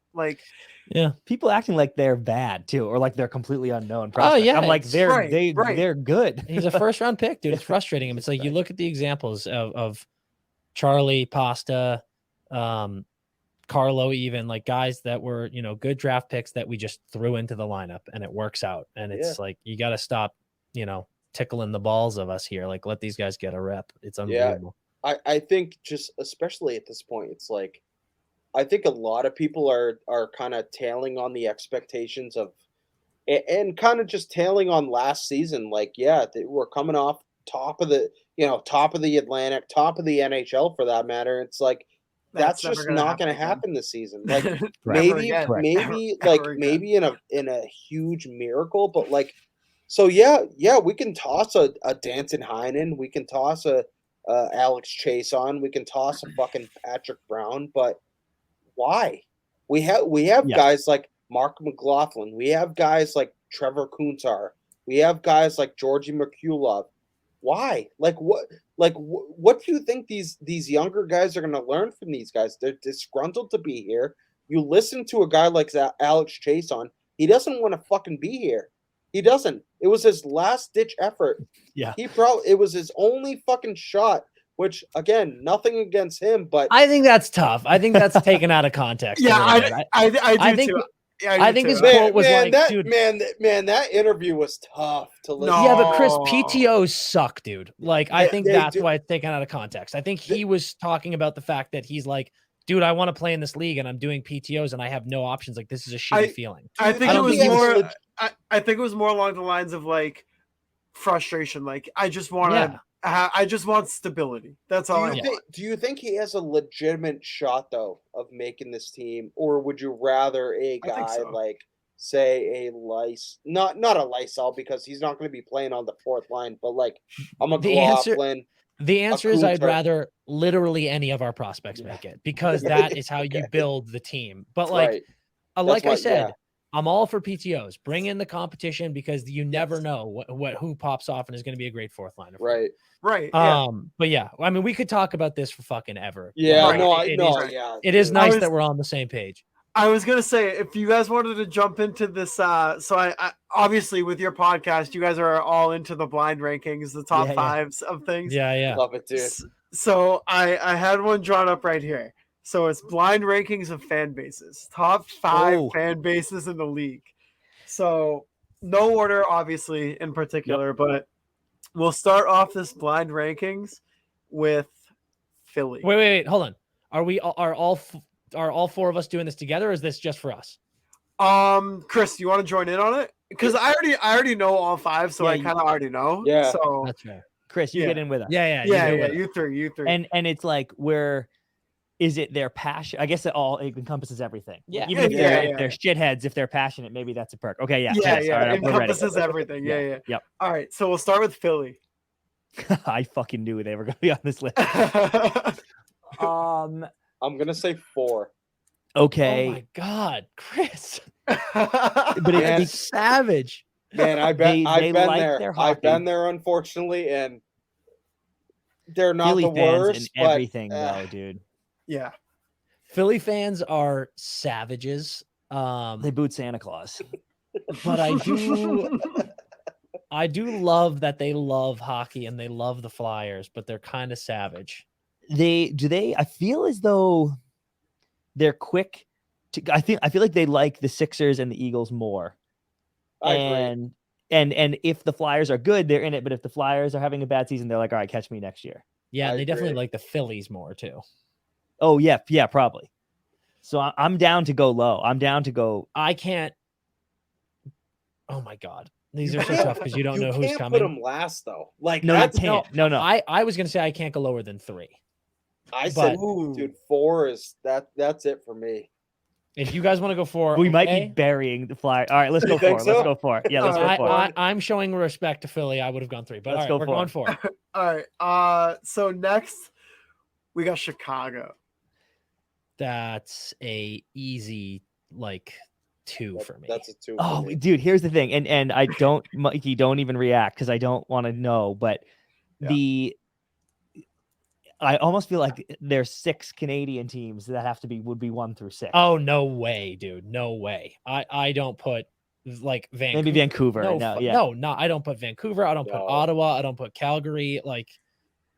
People acting like they're bad too, or like they're completely unknown.
Oh,
prospects.
yeah,
I'm like
it's-
they're good.
He's a first round pick, dude. It's frustrating him. It's like you look at the examples of Charlie, Pasta, Carlo, even like guys that were, good draft picks that we just threw into the lineup and it works out. And it's like, you got to stop, tickling the balls of us here. Like, let these guys get a rep. It's unbelievable.
I think just especially at this point, it's like, I think a lot of people are kind of tailing on the expectations of, and kind of just tailing on last season. Like, we're coming off top of the Atlantic, top of the NHL for that matter. It's like, that's just not going to happen this season. Like maybe in a huge miracle, but like, so we can toss a Danton Heinen, we can toss a Alex Chason, we can toss a fucking Patrick Brown, but why? We have guys like Mark McLaughlin, we have guys like Trevor Kuntar, we have guys like Georgi Merkulov. Why? What do you think these younger guys are going to learn from these guys? They're disgruntled to be here. You listen to a guy like Alex Chason, he doesn't want to fucking be here. He doesn't. It was his last ditch effort.
Yeah.
It was his only fucking shot, which again, nothing against him, but
I think that's tough. I think that's taken out of context.
Yeah,
I
do
think
too.
I think his quote was like, dude,
that interview was tough to listen.
yeah, but Chris,
No.
PTOs suck, dude. Like, I think
they
that's
do.
why it's taken out of context. I think he was talking about the fact that he's like, dude, I want to play in this league and I'm doing PTOs and I have no options. Like, this is a shitty feeling.
I think
I
it
don't
was
think he was
more. I think it was more along the lines of like frustration. Like I just want to. I just want stability. That's all I want.
Do you think he has a legitimate shot though of making this team, or would you rather a guy like say a not a Lysell, because he's not going to be playing on the fourth line, but like a McLaughlin?
The answer is I'd rather literally any of our prospects make it, because that is how you build the team. But like, like I said, I'm all for PTOs. Bring in the competition, because you never know who pops off and is going to be a great fourth liner.
Right.
But yeah, I mean, we could talk about this for fucking ever.
Yeah.
It is nice that we're on the same page.
I was gonna say, if you guys wanted to jump into this, so I obviously with your podcast, you guys are all into the blind rankings, the top fives of things.
Yeah.
Love it, dude.
So I had one drawn up right here. So it's blind rankings of fan bases, top 5 fan bases in the league. So no order, obviously, in particular, but we'll start off this blind rankings with Philly.
Wait, hold on. Are all 4 of us doing this together, or is this just for us?
Chris, you want to join in on it? Because I already know all 5, so I kind of already know.
Yeah.
So
that's fair.
Chris, you
Yeah.
get in with us.
Yeah,
Yeah, you three.
And it's like, is it their passion? I guess it encompasses everything.
Yeah.
Even if
Yeah.
they're shitheads, if they're passionate, maybe that's a perk. Okay, yeah.
Yeah,
Yes, all right, we're ready.
encompasses everything. Yeah.
Yep.
All right, so we'll start with Philly.
I fucking knew they were going to be on this list.
I'm gonna say 4.
Okay.
Oh my God, Chris.
But
Man.
it's savage.
Man, I've been
they like
there.
their
I've been
hockey.
there, unfortunately, and they're not
Philly
the
fans
worst.
and
but,
everything, though, dude.
Yeah.
Philly fans are savages.
They boot Santa Claus.
But I do love that they love hockey and they love the Flyers, but they're kind of savage.
I feel as though they're quick to, I feel like they like the Sixers and the Eagles more.
I agree.
And if the Flyers are good, they're in it. But if the Flyers are having a bad season, they're like, all right, catch me next year.
Yeah,
I
they definitely
agree.
like the Phillies more too.
Oh yeah, probably. So I'm down to go low. I'm down to go.
I can't. Oh my God, these
You
are so
can't-
tough because you don't know who's
can't
coming.
put them last though. Like
No, you
that's
can't. No.
I was gonna say I can't go lower than 3.
I said,
Ooh.
dude, 4 is that's it for me.
If you guys want to go 4,
We might
okay.
be burying the Flyers. All right, let's go
You think
4. Let's
so?
go 4. Yeah, let's go 4.
I'm showing respect to Philly. I would have gone 3, but
Let's
all
go
right, we're
four.
going 4.
All right. So next we got Chicago.
That's a easy 2 for me.
That's a 2.
Oh,
for me.
dude, here's the thing, and I don't, Mikey, don't even react because I don't want to know. But I almost feel like there's 6 Canadian teams that would be 1 through 6.
Oh no way, dude, no way. I don't put Vancouver.
Maybe Vancouver.
No, I don't put Vancouver. I don't put
No.
Ottawa. I don't put Calgary.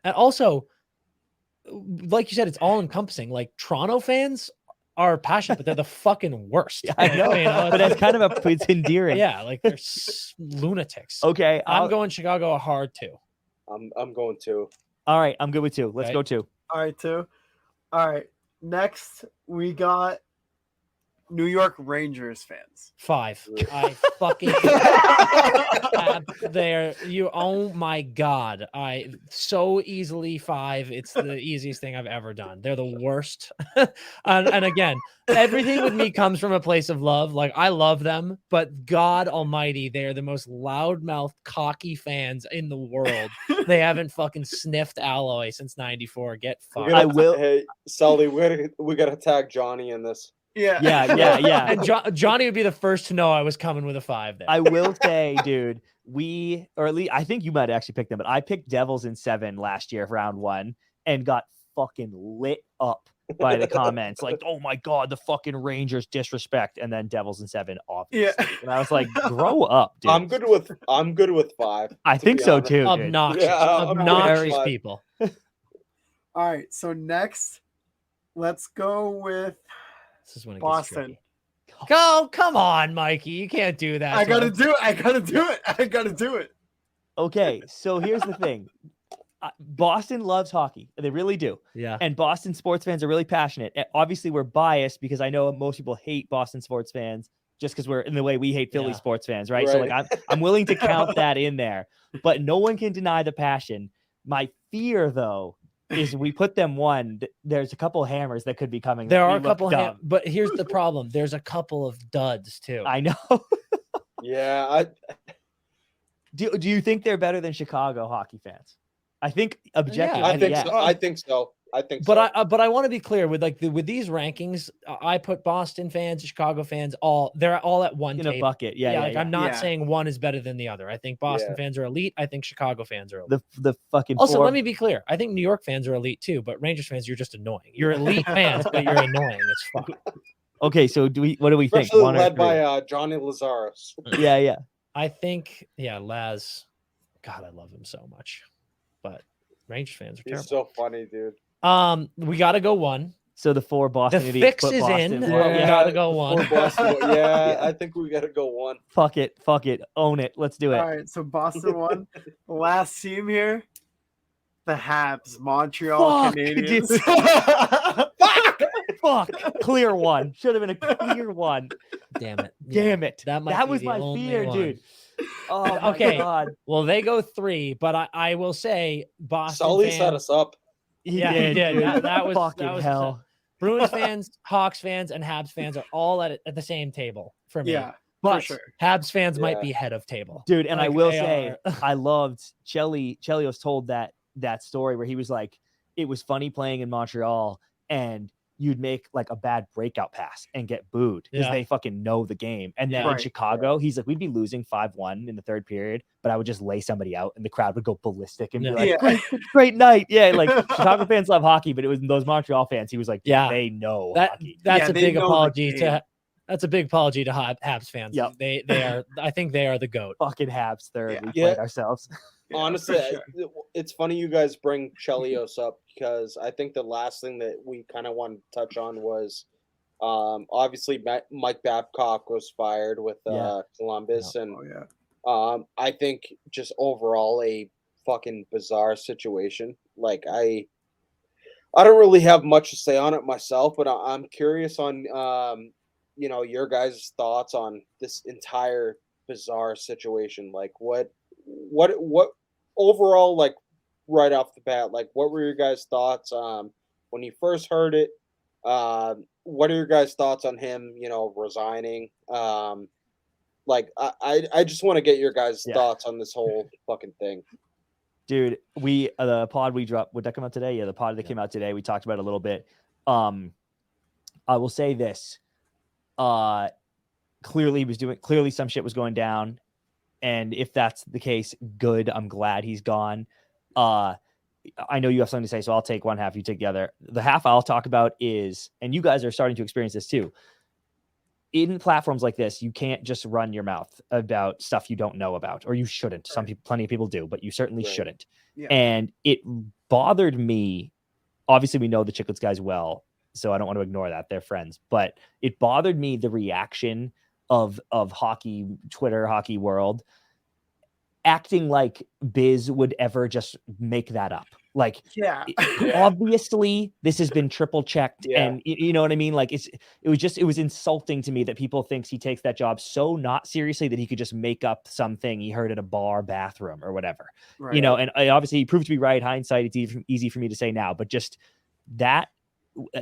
And also, like you said, it's all encompassing. Toronto fans are passionate, but they're the fucking worst.
I know, but that's kind of it's endearing.
Yeah, they're lunatics.
Okay,
I'm going Chicago a hard 2.
I'm going 2.
All right, I'm good with 2. Let's
Okay.
go 2.
All right, 2. All right. Next we got New York Rangers fans.
5. I fucking there. You. Oh my God. I so easily 5. It's the easiest thing I've ever done. They're the worst. and again, everything with me comes from a place of love. I love them, but God Almighty, they're the most loudmouth, cocky fans in the world. They haven't fucking sniffed alloy since '94. Get fucked.
I will.
Hey, Sully, we gotta tag Johnny in this.
Yeah.
And Johnny would be the first to know I was coming with a 5 there.
I will say, dude, or at least I think you might actually pick them, but I picked Devils in 7 last year, round 1, and got fucking lit up by the comments. Oh my God, the fucking Rangers disrespect, and then Devils in 7, obviously.
Yeah.
And I was like, grow up, dude.
I'm good with 5.
I think
be
so
honest.
too, dude.
Obnoxious,
Yeah, I'm
obnoxious
very-
people.
All right. So next, let's go with
This is when it gets
Boston.
tricky. Oh, come on, Mikey. You can't do that.
I
to
gotta
us.
do it. I gotta do it.
Okay, so here's the thing. Boston loves hockey. They really do.
Yeah.
And Boston sports fans are really passionate. And obviously, we're biased because I know most people hate Boston sports fans just because we're in the way we hate Philly
Yeah.
sports fans, right? So
Right.
I'm willing to count that in there, but no one can deny the passion. My fear, though, is we put them 1. There's a couple hammers that could be coming.
There
that
are
we
a
look
couple,
dumb.
but here's the problem. There's a couple of duds too.
I know.
Yeah,
Do you think they're better than Chicago hockey fans? I think objectively,
Yeah,
I think
yeah.
so. I think so.
But I want to be clear with with these rankings. I put Boston fans, Chicago fans, they're all at one
in
table.
a bucket. Yeah.
I'm not
Yeah.
saying one is better than the other. I think Boston
Yeah.
fans are elite. I think Chicago fans are elite.
The fucking
Also,
four-
let me be clear. I think New York fans are elite too, but Rangers fans, you're just annoying. You're elite fans, but you're annoying as fuck.
Okay, so what do we think?
especially
1 or
led
3?
by Johnny Lazarus.
Yeah.
I think, Laz. God, I love him so much, but Rangers fans are
He's
terrible.
so funny, dude.
We got to go 1.
So the 4 Boston
The
idiots
fix
put
is
Boston
in.
forward.
We gotta go 1.
Poor Boston. Yeah,
Yeah.
I think we gotta go 1.
Fuck it, own it. Let's do it.
All right. So Boston won. Last team here, the Habs, Montreal
Fuck,
Canadiens.
Fuck, clear 1. Should have been a clear 1.
Damn it.
Damn it.
That might
That
be
was
the
my
only
fear,
one.
dude. Oh my
Okay.
God.
Well, they go 3, but I will say Boston
Sully
fans.
set us up.
He
Yeah, he did.
dude.
That was
fucking
that was
hell.
Bruins fans, Hawks fans, and Habs fans are all at the same table for me.
Yeah, for
But
sure.
Habs fans might
Yeah.
be head of table.
Dude, and I
Like,
will
they
say,
are-
I loved Chelios told that story where he was like, it was funny playing in Montreal and you'd make like a bad breakout pass and get booed because
Yeah.
they fucking know the game. And then
Yeah.
in
Right.
Chicago, he's like, we'd be losing 5-1 in the third period, but I would just lay somebody out and the crowd would go ballistic and be like,
Yeah.
great night. Yeah, like Chicago fans love hockey, but it was those Montreal fans. He was like,
Yeah.
they know
that's
hockey.
a
they
big
know the
apology
game.
to that's a big apology to Habs fans.
Yep.
They are. I think they are the GOAT.
Fucking Habs third.
Yeah.
We
Yeah.
played ourselves.
Yeah,
Honestly,
for sure.
it's funny you guys bring Chelios up because I think the last thing that we kind of wanted to touch on was obviously Mike Babcock was fired with
Yeah.
Columbus, and
Oh yeah.
I think just overall a fucking bizarre situation. Like I don't really have much to say on it myself, but I'm curious on your guys' thoughts on this entire bizarre situation. Like what overall, like right off the bat, like what were your guys' thoughts when you first heard it? What are your guys' thoughts on him, resigning? Like I just want to get your guys'
Yeah.
thoughts on this whole fucking thing.
Dude, we the pod we dropped, would that come out today? Yeah, the pod that came out today, we talked about it a little bit. I will say this. Clearly some shit was going down. And if that's the case, good. I'm glad he's gone. I know you have something to say, so I'll take one half, you take the other. The half I'll talk about is, and you guys are starting to experience this too. In platforms like this, you can't just run your mouth about stuff you don't know about, or you shouldn't. Plenty of people do, but you certainly
Right.
shouldn't.
Yeah.
And it bothered me. Obviously, we know the Chicklets guys well, so I don't want to ignore that. They're friends, but it bothered me the reaction of hockey Twitter, hockey world, acting like Biz would ever just make that up. Like,
Yeah.
obviously this has been triple checked.
Yeah.
And you know what I mean? Like it was insulting to me that people thinks he takes that job so not seriously that he could just make up something he heard at a bar bathroom or whatever,
Right.
you know, and obviously he proved to be right. Hindsight, it's easy for me to say now, but just that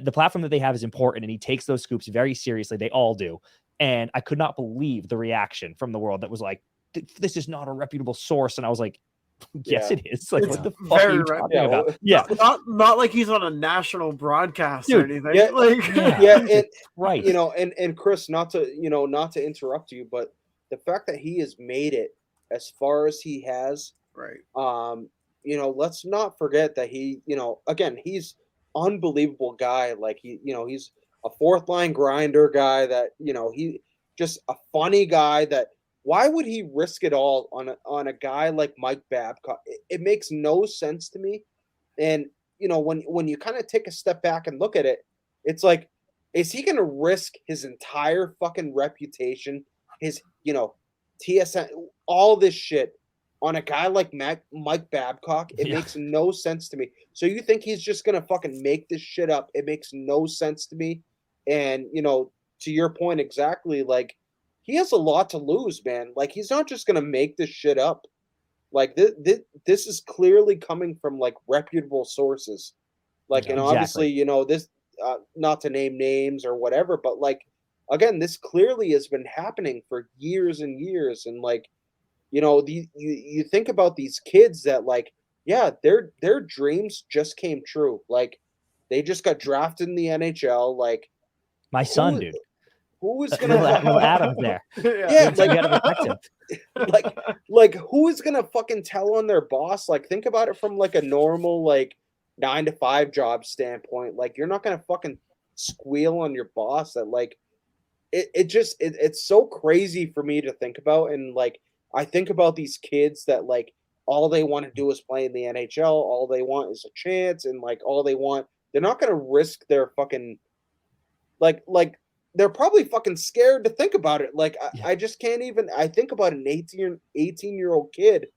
the platform that they have is important and he takes those scoops very seriously. They all do. And I could not believe the reaction from the world that was like, this is not a reputable source. And I was like, yes,
Yeah.
it is. Like,
It's
what the fuck are
very
you talking
Yeah,
about?
well,
Yeah.
Not like he's on a national broadcast or
Dude,
anything.
yeah,
Like
Yeah,
Right.
and Chris, not to interrupt you, but the fact that he has made it as far as he has,
right.
let's not forget that he, again, he's unbelievable guy. Like he's a fourth line grinder guy that, he just a funny guy that why would he risk it all on a guy like Mike Babcock? It makes no sense to me. And when you kind of take a step back and look at it, it's like, is he going to risk his entire fucking reputation, his TSN, all this shit on a guy like Mike Babcock? It
Yeah.
makes no sense to me. So you think he's just going to fucking make this shit up? It makes no sense to me. And to your point exactly, like he has a lot to lose, man. Like he's not just going to make this shit up. Like this is clearly coming from like reputable sources. Like, and obviously, this not to name names or whatever, but like again, this clearly has been happening for years and years. And like, you think about these kids that like, yeah, their dreams just came true. Like they just got drafted in the NHL. Like
My son, dude.
who is gonna
Little Adam's there.
yeah,
So
like
you gotta protect him.
like who is gonna fucking tell on their boss? Like think about it from like a normal like 9 to 5 job standpoint. Like you're not gonna fucking squeal on your boss. That like it's so crazy for me to think about. And like I think about these kids that like all they want to do is play in the NHL. All they want is a chance, and like all they want, they're not gonna risk their fucking like they're probably fucking scared to think about it. Like I just can't even. I think about an 18-year-old kid.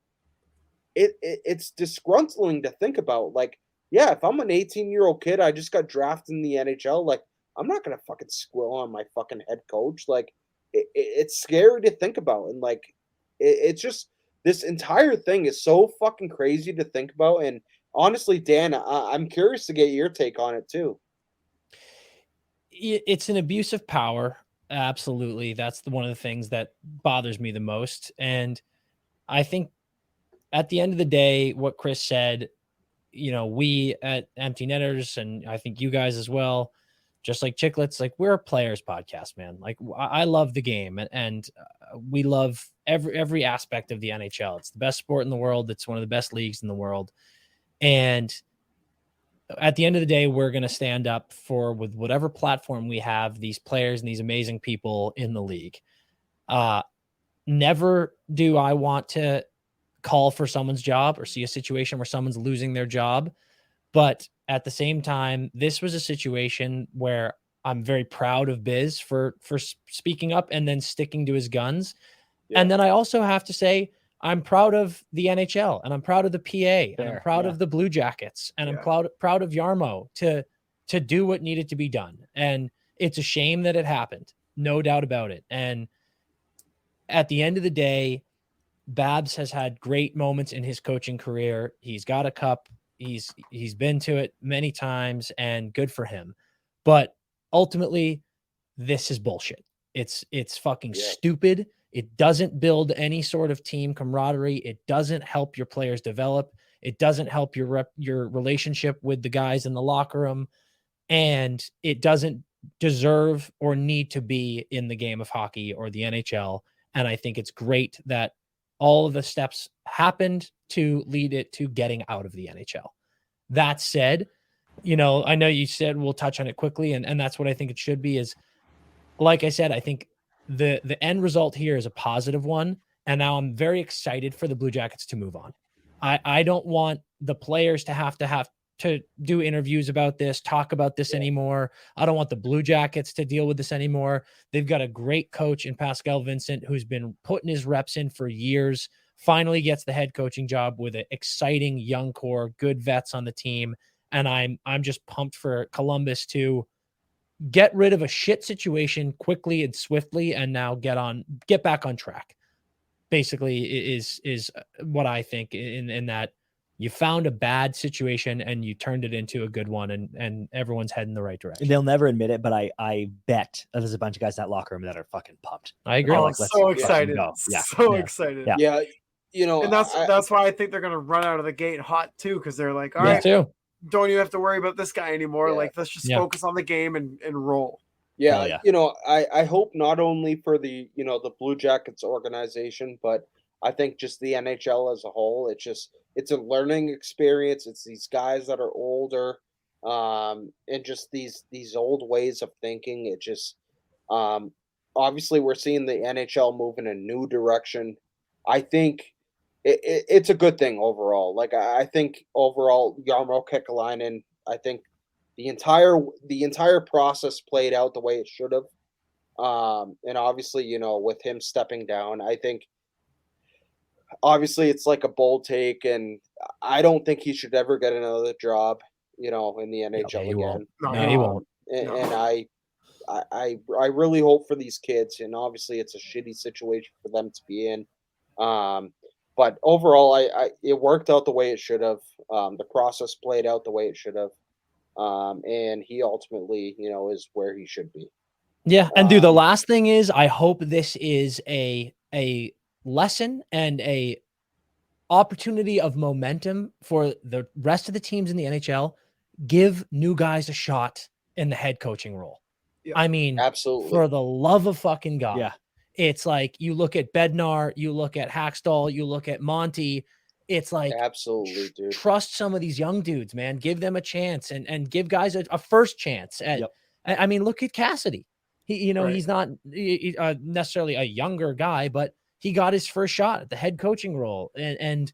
It's disgruntling to think about. Like, yeah, if I'm an 18-year-old kid, I just got drafted in the NHL. Like, I'm not gonna fucking squill on my fucking head coach. Like, it's scary to think about, and like, it's just this entire thing is so fucking crazy to think about. And honestly, Dan, I'm curious to get your take on it too.
It's an abuse of power. Absolutely. That's one of the things that bothers me the most. And I think at the end of the day, what Chris said, we at Empty Netters, and I think you guys as well, just like Chicklets, like we're a players podcast, man. Like I love the game, and we love every aspect of the NHL. It's the best sport in the world. It's one of the best leagues in the world. And at the end of the day, we're going to stand up with whatever platform we have, these players and these amazing people in the league. Never do I want to call for someone's job or see a situation where someone's losing their job. But at the same time, this was a situation where I'm very proud of Biz for speaking up and then sticking to his guns. Yeah. And then I also have to say, I'm proud of the NHL, and I'm proud of the PA, and I'm proud of the Blue Jackets, and I'm proud of Yarmo to do what needed to be done. And it's a shame that it happened, no doubt about it. And at the end of the day, Babs has had great moments in his coaching career. He's got a cup. He's been to it many times, and good for him. But ultimately, this is bullshit. It's fucking stupid. It doesn't build any sort of team camaraderie. It doesn't help your players develop. It doesn't help your relationship with the guys in the locker room. And it doesn't deserve or need to be in the game of hockey or the NHL. And I think it's great that all of the steps happened to lead it to getting out of the NHL. That said, I know you said we'll touch on it quickly, and that's what I think it should be is, like I said, I think the end result here is a positive one. And now I'm very excited for the Blue Jackets to move on. I don't want the players to have to do interviews about this, talk about this anymore. I don't want the Blue Jackets to deal with this anymore. They've got a great coach in Pascal Vincent, who's been putting his reps in for years, finally gets the head coaching job with an exciting young core, good vets on the team. And I'm just pumped for Columbus to get rid of a shit situation quickly and swiftly, and now get back on track. Basically is what I think in that you found a bad situation and you turned it into a good one, and everyone's heading the right direction.
They'll never admit it, but I bet there's a bunch of guys in that locker room that are fucking pumped.
I agree.
Oh, so excited. So excited.
Yeah.
And that's why I think they're going to run out of the gate hot too. Cause they're like, all right, don't even have to worry about this guy anymore. Yeah. Like, let's just focus on the game and roll.
Yeah. I hope not only for the Blue Jackets organization, but I think just the NHL as a whole. It's a learning experience. It's these guys that are older, and just these old ways of thinking. It just, obviously we're seeing the NHL move in a new direction. I think it's a good thing overall. Like, I think overall Jarmo Kekalainen, I think the entire process played out the way it should have. And obviously, with him stepping down, I think obviously it's like a bold take, and I don't think he should ever get another job, in the NHL again.
No, he won't.
And I really hope for these kids, and obviously it's a shitty situation for them to be in. But overall, it worked out the way it should have. The process played out the way it should have. And he ultimately, is where he should be.
Yeah. And dude, the last thing is, I hope this is a lesson and a opportunity of momentum for the rest of the teams in the NHL. Give new guys a shot in the head coaching role. Yeah, I mean, absolutely, for the love of fucking God.
Yeah.
It's like, you look at Bednar, you look at Hackstall, you look at Monty. It's like,
absolutely, dude. Trust
some of these young dudes, man. Give them a chance and give guys a first chance. I mean, look at Cassidy. He's not necessarily a younger guy, but he got his first shot at the head coaching role. And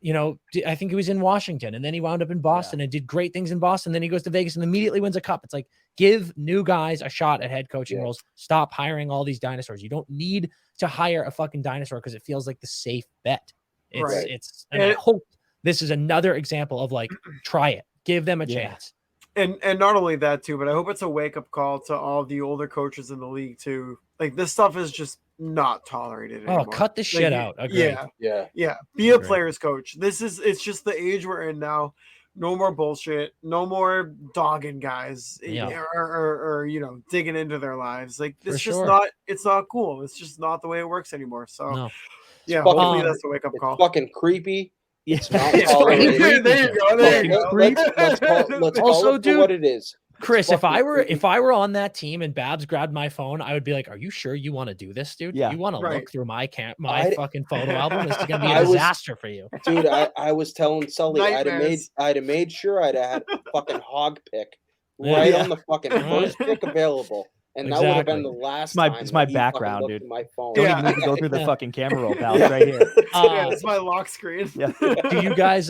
I think he was in Washington, and then he wound up in Boston and did great things in Boston. Then he goes to Vegas and immediately wins a cup. It's like, give new guys a shot at head coaching roles. Stop hiring all these dinosaurs. You don't need to hire a fucking dinosaur because it feels like the safe bet. And I hope this is another example of like, try it, give them a chance.
And not only that too, but I hope it's a wake up call to all the older coaches in the league too. Like, this stuff is just not tolerated
Oh,
anymore.
cut the shit out. Agreed.
Yeah. Be a
Agreed.
player's coach. It's just the age we're in now. No more bullshit. No more dogging guys or digging into their lives. Like
For
it's just
sure.
not. It's not cool. It's just not the way it works anymore. So
No.
yeah,
fucking-
hopefully that's a wake up
It's
call.
fucking creepy.
Yeah.
It's not
Yeah,
tolerated.
there you go. There you go.
Let's call
Also,
it for
dude,
what it is.
Chris,
It's fucking creepy.
if I were on that team and Babs grabbed my phone, I would be like, "Are you sure you want to do this, dude?
Yeah.
You want to
Right.
look through my fucking photo album? This is gonna be
I
a
was-
disaster for you."
Dude, I was telling Sully I'd
Nightmares.
have made sure I'd have had a fucking hog pick
Yeah.
right
Yeah.
on the fucking first pick available. And that would have been the
Exactly.
last
It's my-
time
it's my
that he fucking
background,
looked
dude.
at my phone.
Don't
Yeah.
even need to go through the
Yeah.
fucking camera roll, pal. It's right here.
Yeah, it's my lock screen.
Yeah.
Do you guys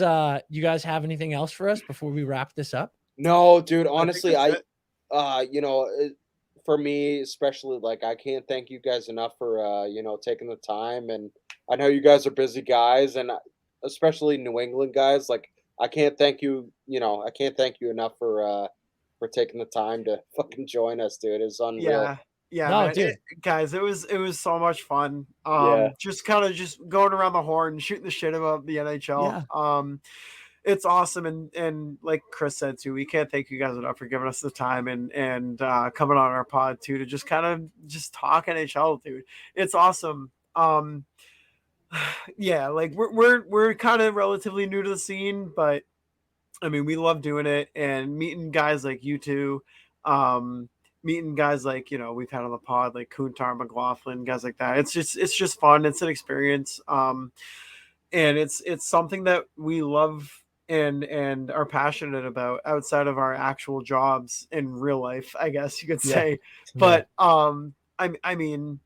have anything else for us before we wrap this up?
No, dude,
I think
honestly,
that's
for me especially, like, I can't thank you guys enough for taking the time. And I know you guys are busy guys, and especially New England guys. Like, I can't thank you enough for taking the time to fucking join us, dude. It's unreal.
Yeah,
No,
man.
dude.
Guys, it was so much fun.
Yeah.
Just kind of just going around the horn, shooting the shit about the NHL. It's awesome, and like Chris said too, we can't thank you guys enough for giving us the time and coming on our pod too to just kind of just talk NHL, dude. It's awesome. Yeah, like we're kind of relatively new to the scene, but I mean, we love doing it and meeting guys like you two, meeting guys like, we've had on the pod, like Kuntar, McLaughlin, guys like that. It's just fun. It's an experience. And it's something that we love and are passionate about outside of our actual jobs in real life, I guess you could say. But, I mean,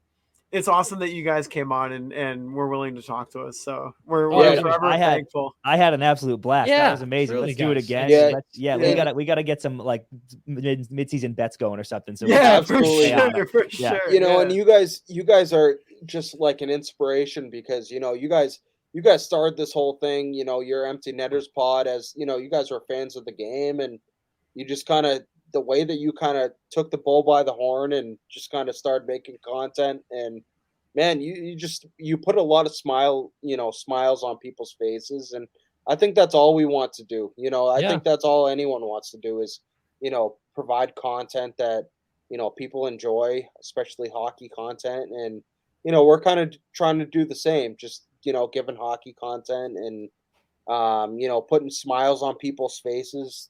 it's awesome that you guys came on and were willing to talk to us. So we're forever thankful.
I had an absolute blast.
Yeah,
That was amazing.
truly,
Let's do it
guys.
again.
Yeah.
We gotta get some like mid-season bets going or something. So
absolutely.
For
Yeah.
sure.
And you guys are just like an inspiration because you guys started this whole thing. Your Empty Netters pod, as you guys are fans of the game, and you just kind of, the way that you kind of took the bull by the horn and just kind of started making content, and man, you put a lot of smiles on people's faces, and I think that's all we want to do. I think that's all anyone wants to do is provide content that people enjoy, especially hockey content, and we're kind of trying to do the same, just giving hockey content and putting smiles on people's faces,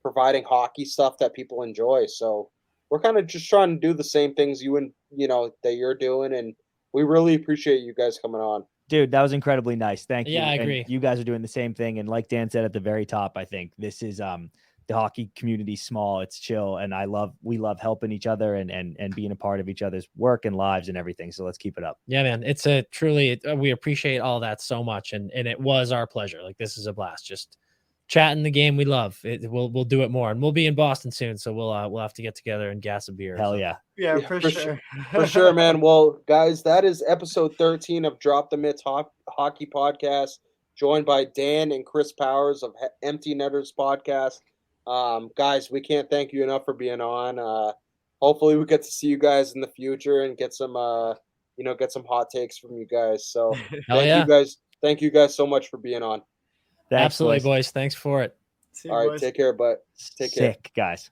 providing hockey stuff that people enjoy. So we're kind of just trying to do the same things that you're doing, and we really appreciate you guys coming on.
Dude, that was incredibly nice. Thank you.
Yeah, I
And
agree.
you guys are doing the same thing. And like Dan said at the very top, I think this is the hockey community small, it's chill, and we love helping each other and being a part of each other's work and lives and everything. So let's keep it up.
Yeah, man. It's we appreciate all that so much, and it was our pleasure. Like, this is a blast. Just chatting the game we love. We'll do it more, and we'll be in Boston soon, so we'll have to get together and gas a beer.
Hell yeah.
Yeah,
Yeah,
for
for
sure.
For sure, man. Well, guys, that is episode 13 of Drop the Mitts Hockey Podcast, joined by Dan and Chris Powers of Empty Netters Podcast. Guys, we can't thank you enough for being on. Hopefully we get to see you guys in the future and get some hot takes from you guys. So thank you guys so much for being on.
Thanks,
Absolutely, boys. Thanks for it.
See you,
All right,
boys.
take care, but take care.
Sick, guys.